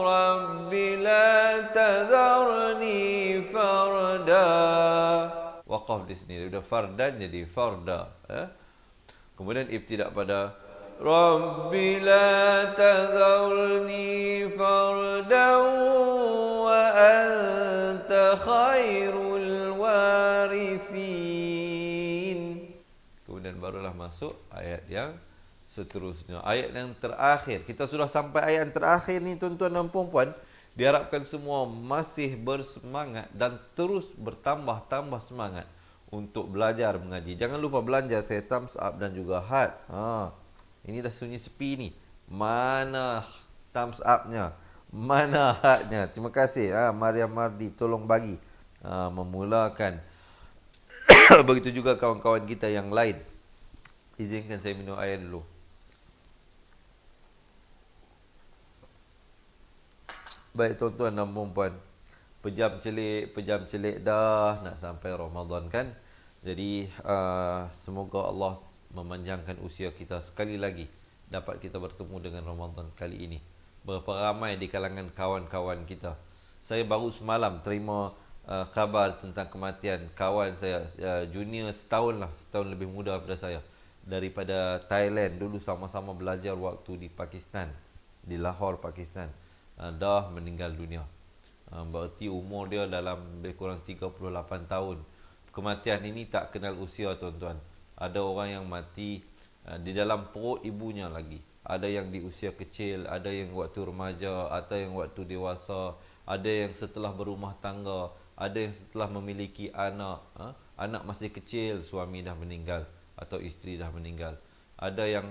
rabbi la tazarni farda. Waqaf di sini, sudah fardan jadi farda. Kemudian ibtidak pada Rabbi la tazarni fardan wa anta khairul warithin. Kemudian barulah masuk ayat yang seterusnya. Ayat yang terakhir. Kita sudah sampai ayat yang terakhir ni tuan-tuan dan puan-puan. Diharapkan semua masih bersemangat dan terus bertambah-tambah semangat untuk belajar mengaji. Jangan lupa belanja saya thumbs up dan juga heart. Ini dah sunyi sepi ni. Mana thumbs up-nya? Mana heart-nya? Terima kasih. Maria Mardi tolong bagi. Memulakan. Begitu juga kawan-kawan kita yang lain. Izinkan saya minum air dulu. Baik tuan-tuan dan puan-puan, pejam celik dah nak sampai Ramadan kan. Jadi semoga Allah memanjangkan usia kita sekali lagi dapat kita bertemu dengan Ramadan kali ini. Berapa ramai di kalangan kawan-kawan kita. Saya baru semalam terima khabar tentang kematian kawan saya, junior setahun lebih muda daripada saya, daripada Thailand. Dulu sama-sama belajar waktu di Pakistan, di Lahore, Pakistan. Dah meninggal dunia. Berarti umur dia dalam lebih kurang 38 tahun. Kematian ini tak kenal usia tuan-tuan. Ada orang yang mati di dalam perut ibunya lagi. Ada yang di usia kecil, ada yang waktu remaja, ada yang waktu dewasa, ada yang setelah berumah tangga, ada yang setelah memiliki anak. Anak masih kecil, suami dah meninggal atau isteri dah meninggal. Ada yang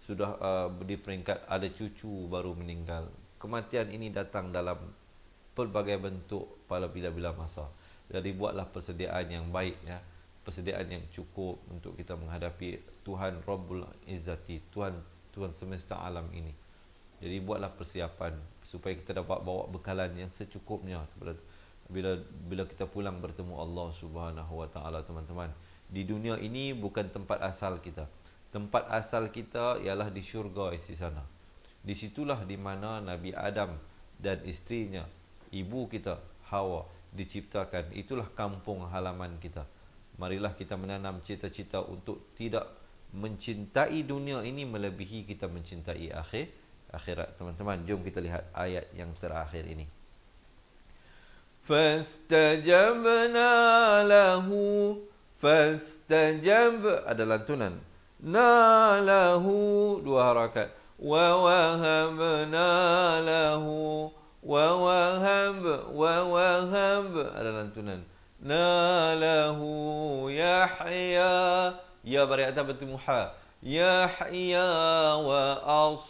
sudah di peringkat ada cucu baru meninggal. Kematian ini datang dalam pelbagai bentuk pada bila-bila masa. Jadi buatlah persediaan yang baik, ya. Persediaan yang cukup untuk kita menghadapi Tuhan Rabbul Izzati, Tuhan semesta alam ini. Jadi buatlah persiapan supaya kita dapat bawa bekalan yang secukupnya bila kita pulang bertemu Allah Subhanahu wa taala, teman-teman. Di dunia ini bukan tempat asal kita. Tempat asal kita ialah di syurga isi sana. Di situlah di mana Nabi Adam dan isterinya, ibu kita Hawa, diciptakan. Itulah kampung halaman kita. Marilah kita menanam cita-cita untuk tidak mencintai dunia ini melebihi kita mencintai akhirat. Teman-teman, jom kita lihat ayat yang terakhir ini. Fastajabna lahu, fastajab ada lantunan. Na lahu, dua harakat. Wa wahabna lahu, wa wahab ada lantunan. Na lahu Yahya, ya bari atas bertemu ha. Yahya wa as,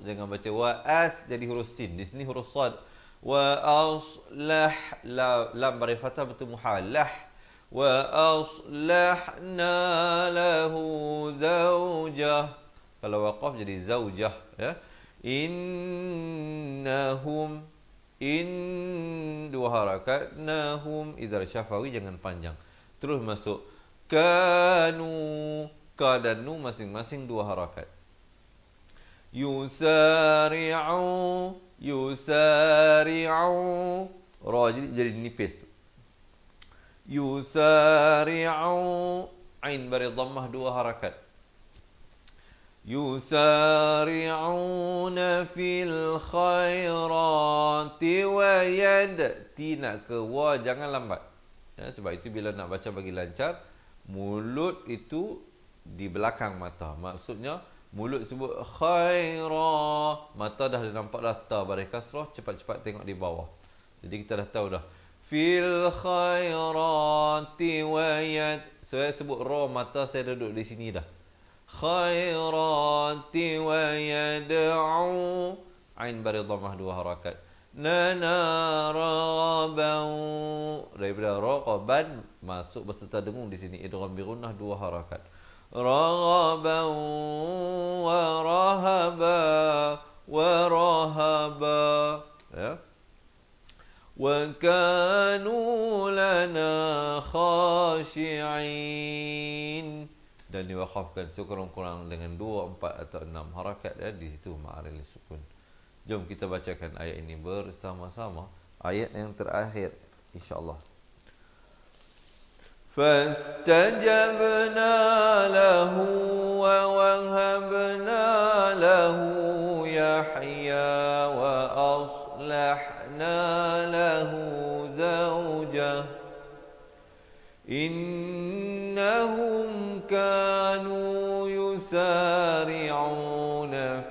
jangan baca wa as jadi huruf sin. Di sini huruf sad. Wa aslah, lam bari fathah bertemu ha. Lah. Wa aslahna lahu zawjah. Kalau waqaf jadi zaujah, ya. Innahum, dua harakat. Nahum idhar syafawi, jangan panjang. Terus masuk kanu, ka dan nu masing-masing dua harakat. Yusari'u, ra jadi nipis. Yusari'u, ain bari dhammah dua harakat. Yusari'una fil khairati wa yadti, nak ke wa jangan lambat, ya, sebab itu bila nak baca bagi lancar, mulut itu di belakang mata. Maksudnya mulut sebut khaira, mata dah nampak dah ta baris kasrah, cepat-cepat tengok di bawah. Jadi kita dah tahu dah fil khairati wa yad. Saya sebut ra, mata saya duduk di sini dah. Khairati wa yad'u, ain bari dhammah dua harakat. Nana raghaban, daripada raghaban masuk beserta dengung di sini, idgham bi gunnah dua harakat. Raghaban wa rahaba, ya. Wa kanu lana khashi'in, dan diwakafkan sekurang-kurang dengan 2, 4 atau 6 harakat, ya, di situ ma'aril sukun. Jom kita bacakan ayat ini bersama-sama, ayat yang terakhir insya-Allah. Fastajabna lahu wa wahabna lahu Yahya wa aslahna lahu zawjah. Innahum kanu yusari'una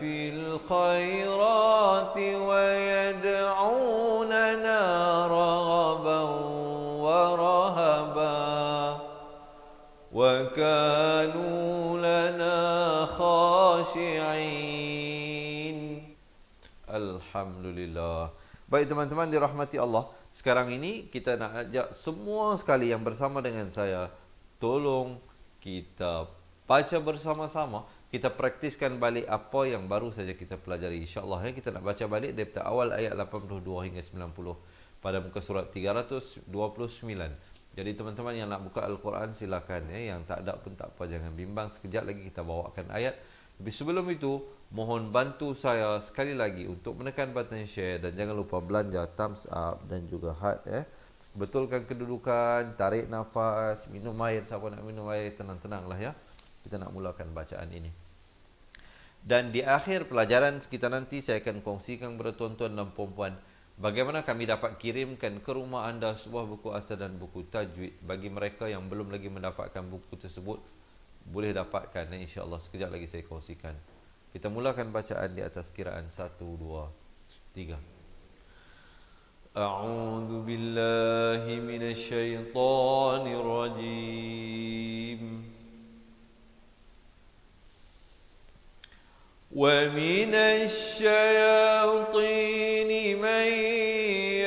fil khairati wa yad'unana raghaban wa rahaba wa kanu lana khashi'in. Alhamdulillah. Baik teman-teman dirahmati Allah, sekarang ini kita nak ajak semua sekali yang bersama dengan saya, tolong kita baca bersama-sama. kita praktiskan balik apa yang baru saja kita pelajari. InsyaAllah kita nak baca balik daripada awal ayat 82 hingga 90 pada muka surat 329. Jadi teman-teman yang nak buka Al-Quran silakan. Yang tak ada pun tak apa, jangan bimbang. Sekejap lagi kita bawakan ayat. Tapi sebelum itu, mohon bantu saya sekali lagi untuk menekan button share dan jangan lupa belanja thumbs up dan juga heart. Betulkan kedudukan, tarik nafas, minum air. Siapa nak minum air, tenang-tenanglah ya. Kita nak mulakan bacaan ini. Dan di akhir pelajaran kita nanti saya akan kongsikan kepada tuan-tuan dan puan-puan bagaimana kami dapat kirimkan ke rumah anda sebuah buku asal dan buku tajwid. Bagi mereka yang belum lagi mendapatkan buku tersebut, boleh dapatkan insya-Allah. Sekejap lagi saya kongsikan. Kita mulakan bacaan di atas kiraan 1 2 3. A'udzu billahi minasyaitonir rajim. وَمِنَ الشَّيَاطِينِ مَن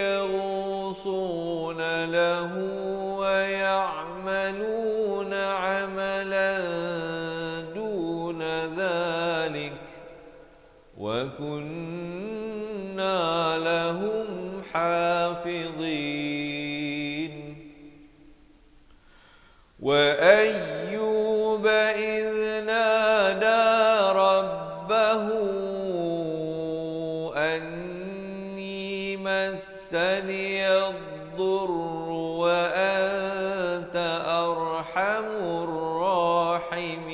يَغُوصُونَ لَهُ وَيَعْمَلُونَ عَمَلًا دُونَ ذَلِكَ وَكُنَّا لَهُمْ حَافِظِينَ وَأَيُّوبَ إِذْ نَادَى أني مسني الضر وأنت أرحم الراحمين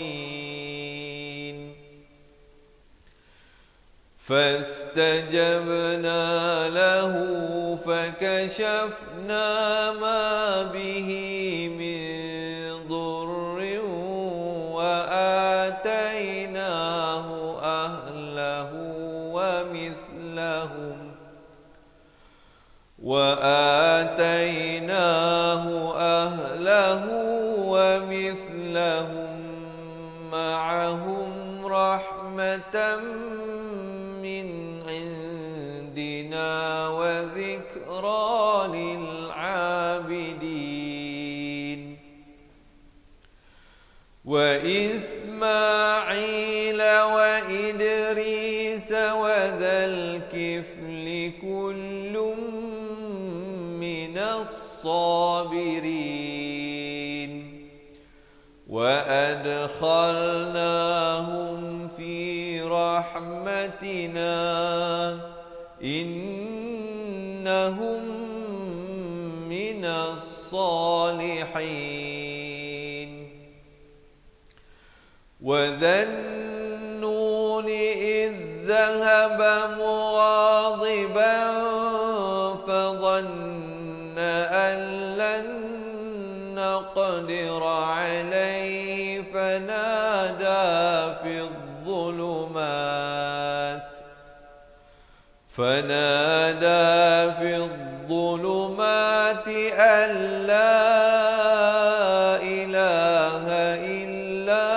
فاستجبنا له فكشفنا ما به من ضر وآتيناه أهله ومثلهم معهم رحمة من عندنا وذكرى للعابدين وإسماعيل وإدريس وذا الكفل كل من الصابرين وأدخلناهم في رحمتنا إنهم من الصالحين وذا النون إذ ذهب مغاضبا فظن أن لن نقدر عليه فنادى في الظلمات أن لا إله إلا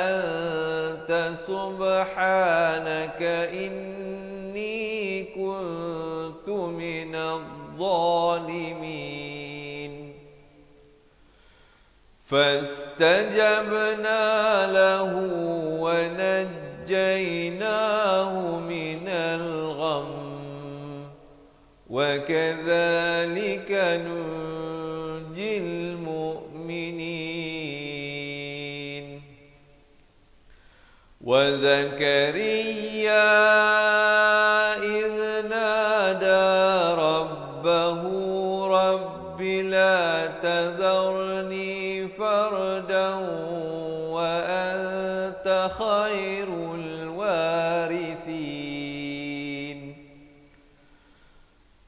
أنت سبحانك إني كنت من الظالمين فاستجبنا له ونجيناه من الغم وكذلك ننجي المؤمنين وزكريا إذ نادى ربه رب لا تذرني فردا وأنت خير الوارثين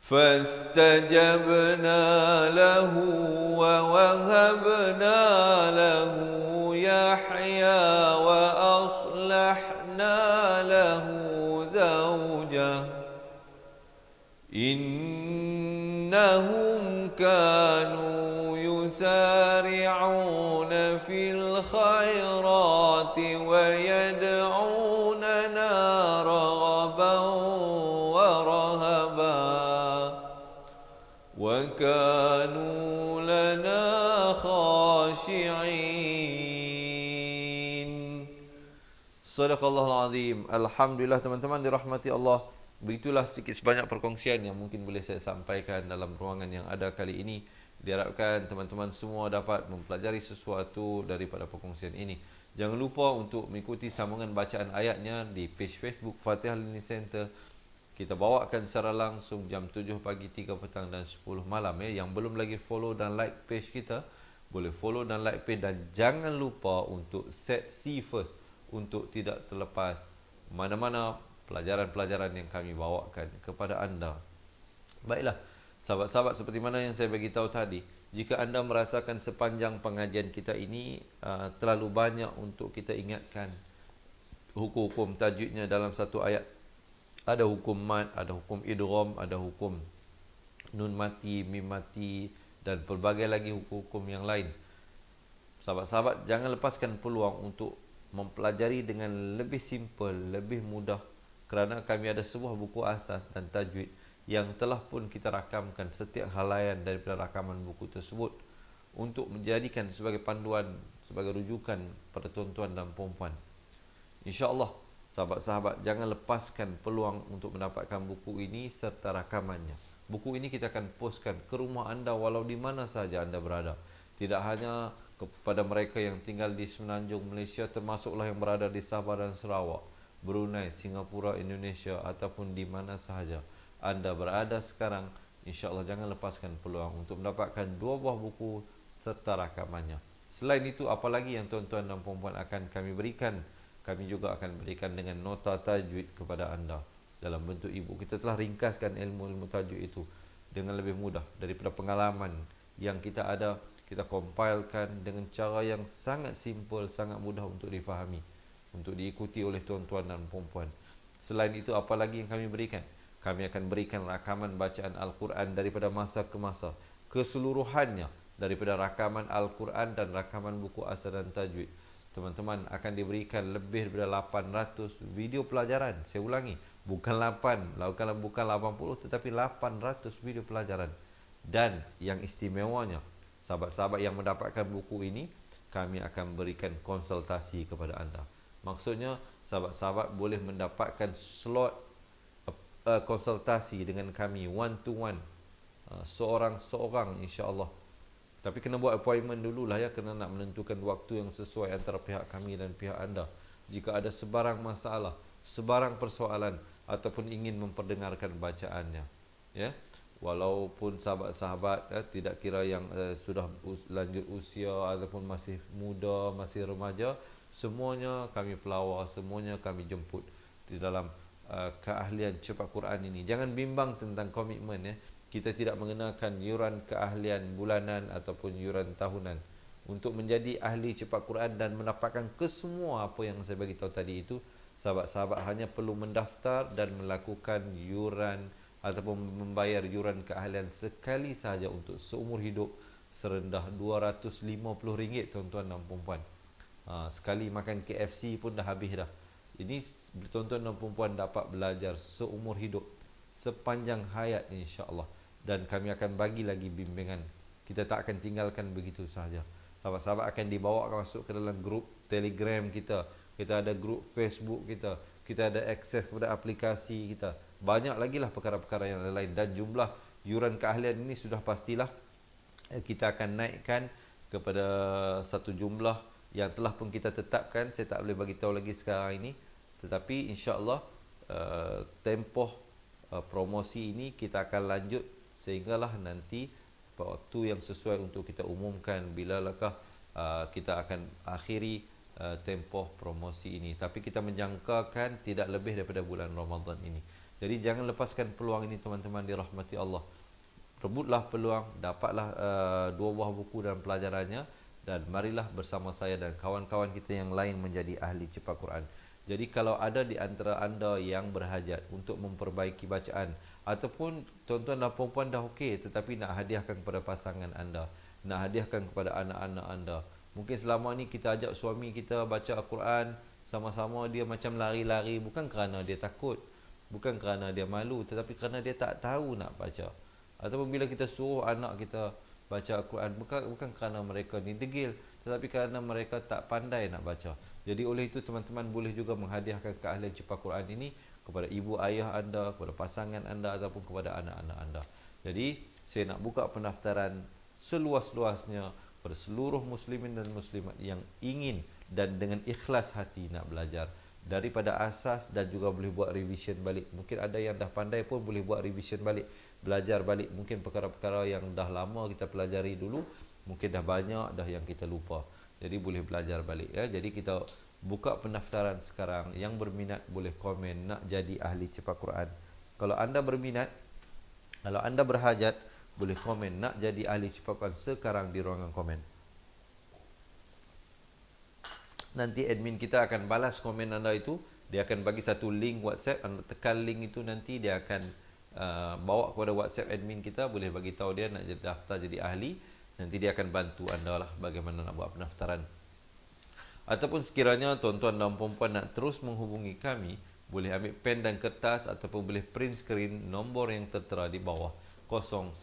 فاستجبنا له ووهبنا له يحيى وأصلحنا له زوجه إنهم كانوا يسارعون في الخيرات ويدعوننا رغبا ورهبا وكانوا لنا خاشعين Sadaqallahul azim. Alhamdulillah teman-teman dirahmati Allah. Begitulah sedikit sebanyak perkongsian yang mungkin boleh saya sampaikan dalam ruangan yang ada kali ini. Diharapkan teman-teman semua dapat mempelajari sesuatu daripada perkongsian ini. Jangan lupa untuk mengikuti sambungan bacaan ayatnya di page Facebook Fatihah Learning Center. Kita bawakan secara langsung jam 7 pagi, 3 petang dan 10 malam ya. Yang belum lagi follow dan like page kita, boleh follow dan like page, dan jangan lupa untuk set see first untuk tidak terlepas mana-mana pelajaran-pelajaran yang kami bawakan kepada anda. Baiklah, sahabat-sahabat, seperti mana yang saya bagi tahu tadi, jika anda merasakan sepanjang pengajian kita ini terlalu banyak untuk kita ingatkan hukum-hukum tajwidnya dalam satu ayat, ada hukum mad, ada hukum idgham, ada hukum nun mati, mim mati, dan pelbagai lagi hukum-hukum yang lain. Sahabat-sahabat, jangan lepaskan peluang untuk mempelajari dengan lebih simple, lebih mudah, kerana kami ada sebuah buku asas dan tajwid yang telah pun kita rakamkan setiap halayan daripada rakaman buku tersebut untuk menjadikan sebagai panduan, sebagai rujukan pada tuan-tuan dan puan-puan. InsyaAllah, sahabat-sahabat, jangan lepaskan peluang untuk mendapatkan buku ini serta rakamannya. Buku ini kita akan postkan ke rumah anda walau di mana saja anda berada. Tidak hanya kepada mereka yang tinggal di Semenanjung Malaysia, termasuklah yang berada di Sabah dan Sarawak, Brunei, Singapura, Indonesia, ataupun di mana sahaja anda berada sekarang. InsyaAllah jangan lepaskan peluang untuk mendapatkan 2 buah buku serta rakamannya. Selain itu, apalagi yang tuan-tuan dan puan-puan akan kami berikan? Kami juga akan berikan dengan nota tajwid kepada anda dalam bentuk e-book. Kita telah ringkaskan ilmu-ilmu tajwid itu dengan lebih mudah daripada pengalaman yang kita ada. Kita compilekan dengan cara yang sangat simple, sangat mudah untuk difahami, untuk diikuti oleh tuan-tuan dan puan-puan. Selain itu, apa lagi yang kami berikan? Kami akan berikan rakaman bacaan Al-Quran daripada masa ke masa, keseluruhannya daripada rakaman Al-Quran dan rakaman buku asal dan tajwid. Teman-teman akan diberikan lebih daripada 800 video pelajaran. Saya ulangi, bukan 8, kalau bukan 80, tetapi 800 video pelajaran. Dan yang istimewanya, sahabat-sahabat yang mendapatkan buku ini, kami akan berikan konsultasi kepada anda. Maksudnya, sahabat-sahabat boleh mendapatkan slot konsultasi dengan kami one to one, seorang-seorang, insya-Allah. Tapi kena buat appointment dululah ya, kena nak menentukan waktu yang sesuai antara pihak kami dan pihak anda. Jika ada sebarang masalah, sebarang persoalan, ataupun ingin memperdengarkan bacaannya, ya. Walaupun sahabat-sahabat tidak kira yang sudah lanjut usia ataupun masih muda, masih remaja, semuanya kami pelawar, semuanya kami jemput di dalam keahlian cepat Quran ini. Jangan bimbang tentang komitmen ya. Kita tidak mengenakan yuran keahlian bulanan ataupun yuran tahunan. Untuk menjadi ahli cepat Quran dan mendapatkan kesemua apa yang saya bagi tahu tadi itu, sahabat-sahabat hanya perlu mendaftar dan melakukan yuran ataupun membayar yuran keahlian sekali sahaja untuk seumur hidup serendah RM250, tuan-tuan dan puan-puan. Sekali makan KFC pun dah habis dah. Ini tuan-tuan dan puan-puan dapat belajar seumur hidup, sepanjang hayat, insya-Allah. Dan kami akan bagi lagi bimbingan. Kita tak akan tinggalkan begitu sahaja. Sahabat-sahabat akan dibawa masuk ke dalam grup Telegram kita. Kita ada grup Facebook kita. Kita ada akses kepada aplikasi kita. Banyak lagi lah perkara-perkara yang lain. Dan jumlah yuran keahlian ini sudah pastilah kita akan naikkan kepada satu jumlah yang telah pun kita tetapkan. Saya tak boleh bagi tahu lagi sekarang ini. Tetapi insya-Allah tempoh promosi ini kita akan lanjut sehinggalah nanti waktu yang sesuai untuk kita umumkan bilalakah kita akan akhiri tempoh promosi ini. Tapi kita menjangkakan tidak lebih daripada bulan Ramadan ini. Jadi jangan lepaskan peluang ini teman-teman dirahmati Allah. Rebutlah peluang, dapatlah 2 buah buku dan pelajarannya, dan marilah bersama saya dan kawan-kawan kita yang lain menjadi ahli cepat Quran. Jadi kalau ada di antara anda yang berhajat untuk memperbaiki bacaan, ataupun tuan-tuan dan puan-puan dah okey tetapi nak hadiahkan kepada pasangan anda, nak hadiahkan kepada anak-anak anda. Mungkin selama ni kita ajak suami kita baca Al-Quran sama-sama, dia macam lari-lari, bukan kerana dia takut, bukan kerana dia malu, tetapi kerana dia tak tahu nak baca. Ataupun bila kita suruh anak kita baca Al-Quran, bukan kerana mereka ni degil, tetapi kerana mereka tak pandai nak baca. Jadi oleh itu teman-teman boleh juga menghadiahkan keahlian cepat Quran ini kepada ibu ayah anda, kepada pasangan anda ataupun kepada anak-anak anda. Jadi saya nak buka pendaftaran seluas-luasnya kepada seluruh muslimin dan muslimat yang ingin dan dengan ikhlas hati nak belajar daripada asas dan juga boleh buat revision balik. Mungkin ada yang dah pandai pun boleh buat revision balik, belajar balik mungkin perkara-perkara yang dah lama kita pelajari dulu, mungkin dah banyak dah yang kita lupa. Jadi boleh belajar balik ya. Jadi kita buka pendaftaran sekarang. Yang berminat boleh komen nak jadi ahli cepat Quran. Kalau anda berminat, kalau anda berhajat, boleh komen nak jadi ahli cepat Quran sekarang di ruangan komen. Nanti admin kita akan balas komen anda itu. Dia akan bagi satu link WhatsApp. Anda tekan link itu, nanti dia akan bawa kepada WhatsApp admin kita. Boleh bagi tahu dia nak daftar jadi ahli. Nanti dia akan bantu anda lah bagaimana nak buat pendaftaran. Ataupun sekiranya tuan-tuan dan puan-puan nak terus menghubungi kami, boleh ambil pen dan kertas ataupun boleh print screen nombor yang tertera di bawah 0111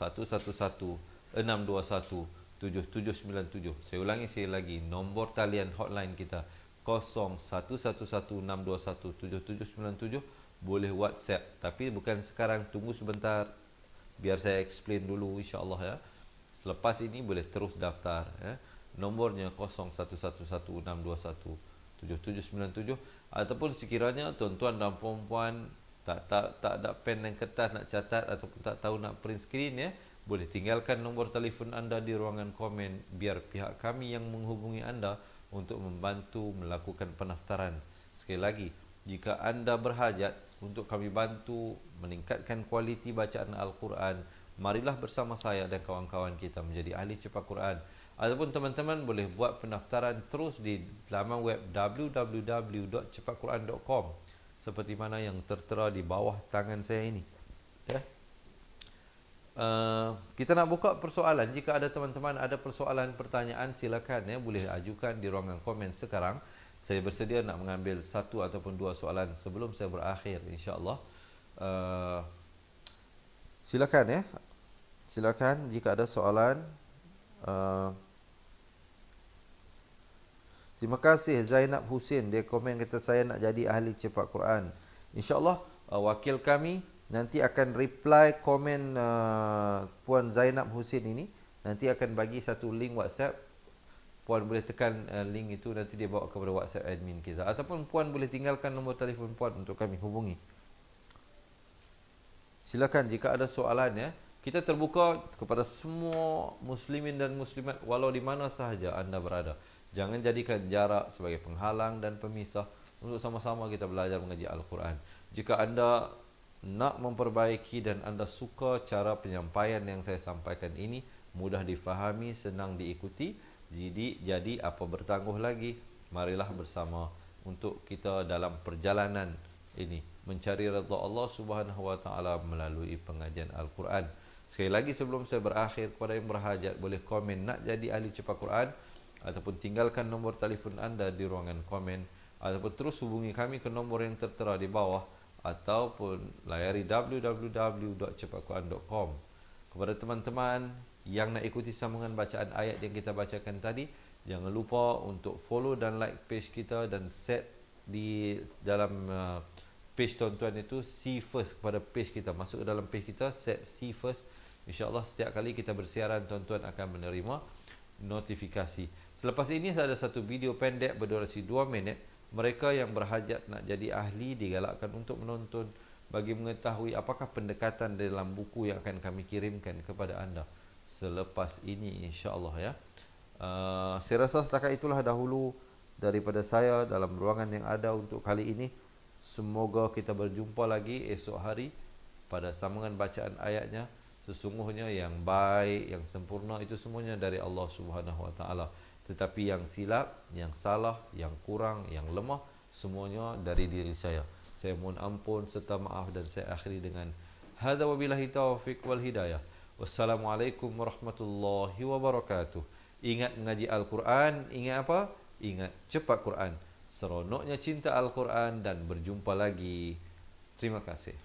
621 7797. Saya ulangi sekali lagi, nombor talian hotline kita 0111 621 7797. Boleh WhatsApp, tapi bukan sekarang, tunggu sebentar biar saya explain dulu insya-Allah ya. Selepas ini boleh terus daftar ya. Nombornya 011162177797. Ataupun sekiranya tuan-tuan dan puan-puan tak ada pen dan kertas nak catat ataupun tak tahu nak print screen ya, boleh tinggalkan nombor telefon anda di ruangan komen biar pihak kami yang menghubungi anda untuk membantu melakukan pendaftaran. Sekali lagi, jika anda berhajat untuk kami bantu meningkatkan kualiti bacaan Al-Quran, marilah bersama saya dan kawan-kawan kita menjadi ahli cepat Quran. Ataupun teman-teman boleh buat pendaftaran terus di laman web www.cepatquran.com seperti mana yang tertera di bawah tangan saya ini ya. Kita nak buka persoalan. Jika ada teman-teman ada persoalan, pertanyaan, silakan ya, boleh ajukan di ruangan komen sekarang. Saya bersedia nak mengambil satu ataupun dua soalan sebelum saya berakhir insya-Allah. Silakan ya. Silakan jika ada soalan. Terima kasih Zainab Husin, dia komen kata saya nak jadi ahli cepat Quran. InsyaAllah wakil kami nanti akan reply komen Puan Zainab Husin ini. Nanti akan bagi satu link WhatsApp. Puan boleh tekan link itu, nanti dia bawa kepada WhatsApp admin kita. Ataupun Puan boleh tinggalkan nombor telefon Puan untuk kami hubungi. Silakan jika ada soalan ya. Kita terbuka kepada semua muslimin dan muslimat walau di mana sahaja anda berada. Jangan jadikan jarak sebagai penghalang dan pemisah untuk sama-sama kita belajar mengaji Al-Quran. Jika anda nak memperbaiki dan anda suka cara penyampaian yang saya sampaikan ini, mudah difahami, senang diikuti, jadi apa bertangguh lagi, marilah bersama untuk kita dalam perjalanan ini mencari redha Allah Subhanahu wa taala melalui pengajian Al-Quran. Sekali lagi sebelum saya berakhir, kepada yang berhajat boleh komen nak jadi ahli cepat Quran ataupun tinggalkan nombor telefon anda di ruangan komen, ataupun terus hubungi kami ke nombor yang tertera di bawah, ataupun layari www.cepatquran.com. Kepada teman-teman yang nak ikuti sambungan bacaan ayat yang kita bacakan tadi, jangan lupa untuk follow dan like page kita dan set di dalam page tuan-tuan itu see first kepada page kita. Masuk ke dalam page kita, set see first. InsyaAllah setiap kali kita bersiaran, tuan-tuan akan menerima notifikasi. Selepas ini ada satu video pendek berdurasi 2 minit. Mereka yang berhajat nak jadi ahli digalakkan untuk menonton bagi mengetahui apakah pendekatan dalam buku yang akan kami kirimkan kepada anda selepas ini insya-Allah ya. Saya rasa setakat itulah dahulu daripada saya dalam ruangan yang ada untuk kali ini. Semoga kita berjumpa lagi esok hari pada sambungan bacaan ayatnya. Sesungguhnya yang baik, yang sempurna itu semuanya dari Allah Subhanahu wa taala. Tetapi yang silap, yang salah, yang kurang, yang lemah, semuanya dari diri saya. Saya mohon ampun serta maaf dan saya akhiri dengan hadza wabillahi taufiq wal hidayah. Wassalamualaikum warahmatullahi wabarakatuh. Ingat mengaji Al-Quran, ingat apa? Ingat cepat Quran. Seronoknya cinta Al-Quran dan berjumpa lagi. Terima kasih.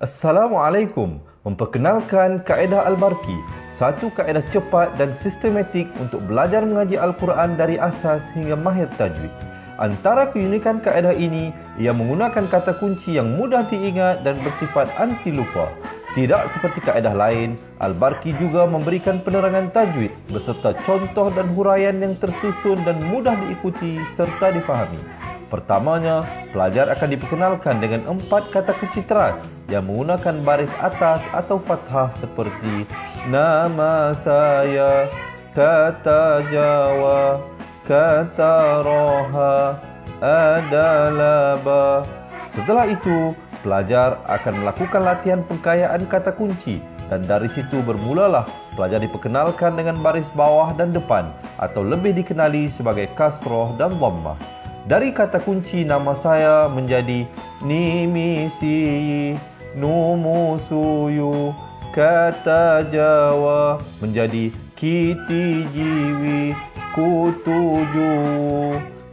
Assalamualaikum. Memperkenalkan kaedah Al-Barki, satu kaedah cepat dan sistematik untuk belajar mengaji Al-Quran dari asas hingga mahir tajwid. Antara keunikan kaedah ini, ia menggunakan kata kunci yang mudah diingat dan bersifat anti lupa. Tidak seperti kaedah lain, Al-Barki juga memberikan penerangan tajwid beserta contoh dan huraian yang tersusun dan mudah diikuti serta difahami. Pertamanya, pelajar akan diperkenalkan dengan 4 kata kunci teras yang menggunakan baris atas atau fathah seperti nama saya, kata Jawa, kata Roha, adalah ba. Setelah itu, pelajar akan melakukan latihan pengkayaan kata kunci dan dari situ bermulalah pelajar diperkenalkan dengan baris bawah dan depan atau lebih dikenali sebagai kasroh dan dhammah. Dari kata kunci nama saya menjadi nimisi, numusuyu, kata Jawa menjadi kiti jiwi, kutuju.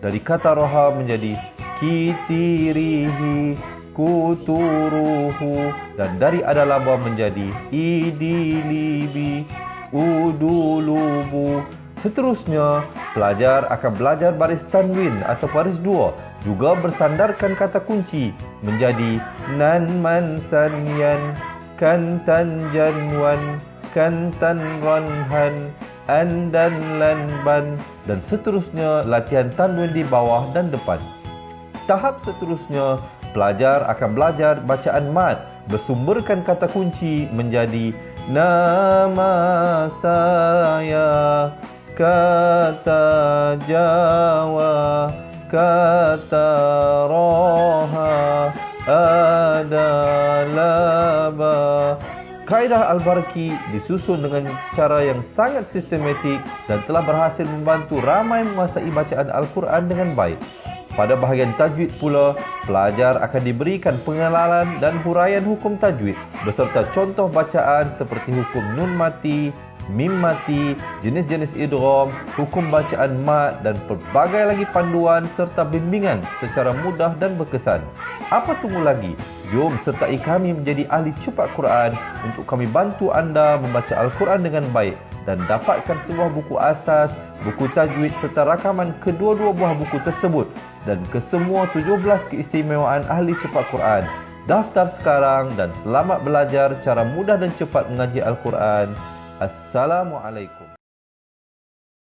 Dari kata roha menjadi kitirihi, kuturuhu. Dan dari adalaba menjadi idilibi, udulubu. Seterusnya, pelajar akan belajar baris tanwin atau baris dua, juga bersandarkan kata kunci menjadi nan man sanyan, kan tan janwan, kan tan ranhan, an dan lan ban, dan seterusnya latihan tanwin di bawah dan depan. Tahap seterusnya, pelajar akan belajar bacaan mad bersumberkan kata kunci menjadi nama saya, kata Jawa, kata Roha, adalah ba. Kaedah Al-Barki disusun dengan cara yang sangat sistematik dan telah berhasil membantu ramai menguasai bacaan Al-Quran dengan baik. Pada bahagian tajwid pula, pelajar akan diberikan pengenalan dan huraian hukum tajwid beserta contoh bacaan seperti hukum nun mati, mim mati, jenis-jenis idgham, hukum bacaan mad dan pelbagai lagi panduan serta bimbingan secara mudah dan berkesan. Apa tunggu lagi? Jom sertai kami menjadi ahli cepat Quran untuk kami bantu anda membaca Al-Quran dengan baik dan dapatkan sebuah buku asas, buku tajwid serta rakaman kedua-dua buah buku tersebut dan kesemua 17 keistimewaan ahli cepat Quran. Daftar sekarang dan selamat belajar cara mudah dan cepat mengaji Al-Quran. Assalamualaikum.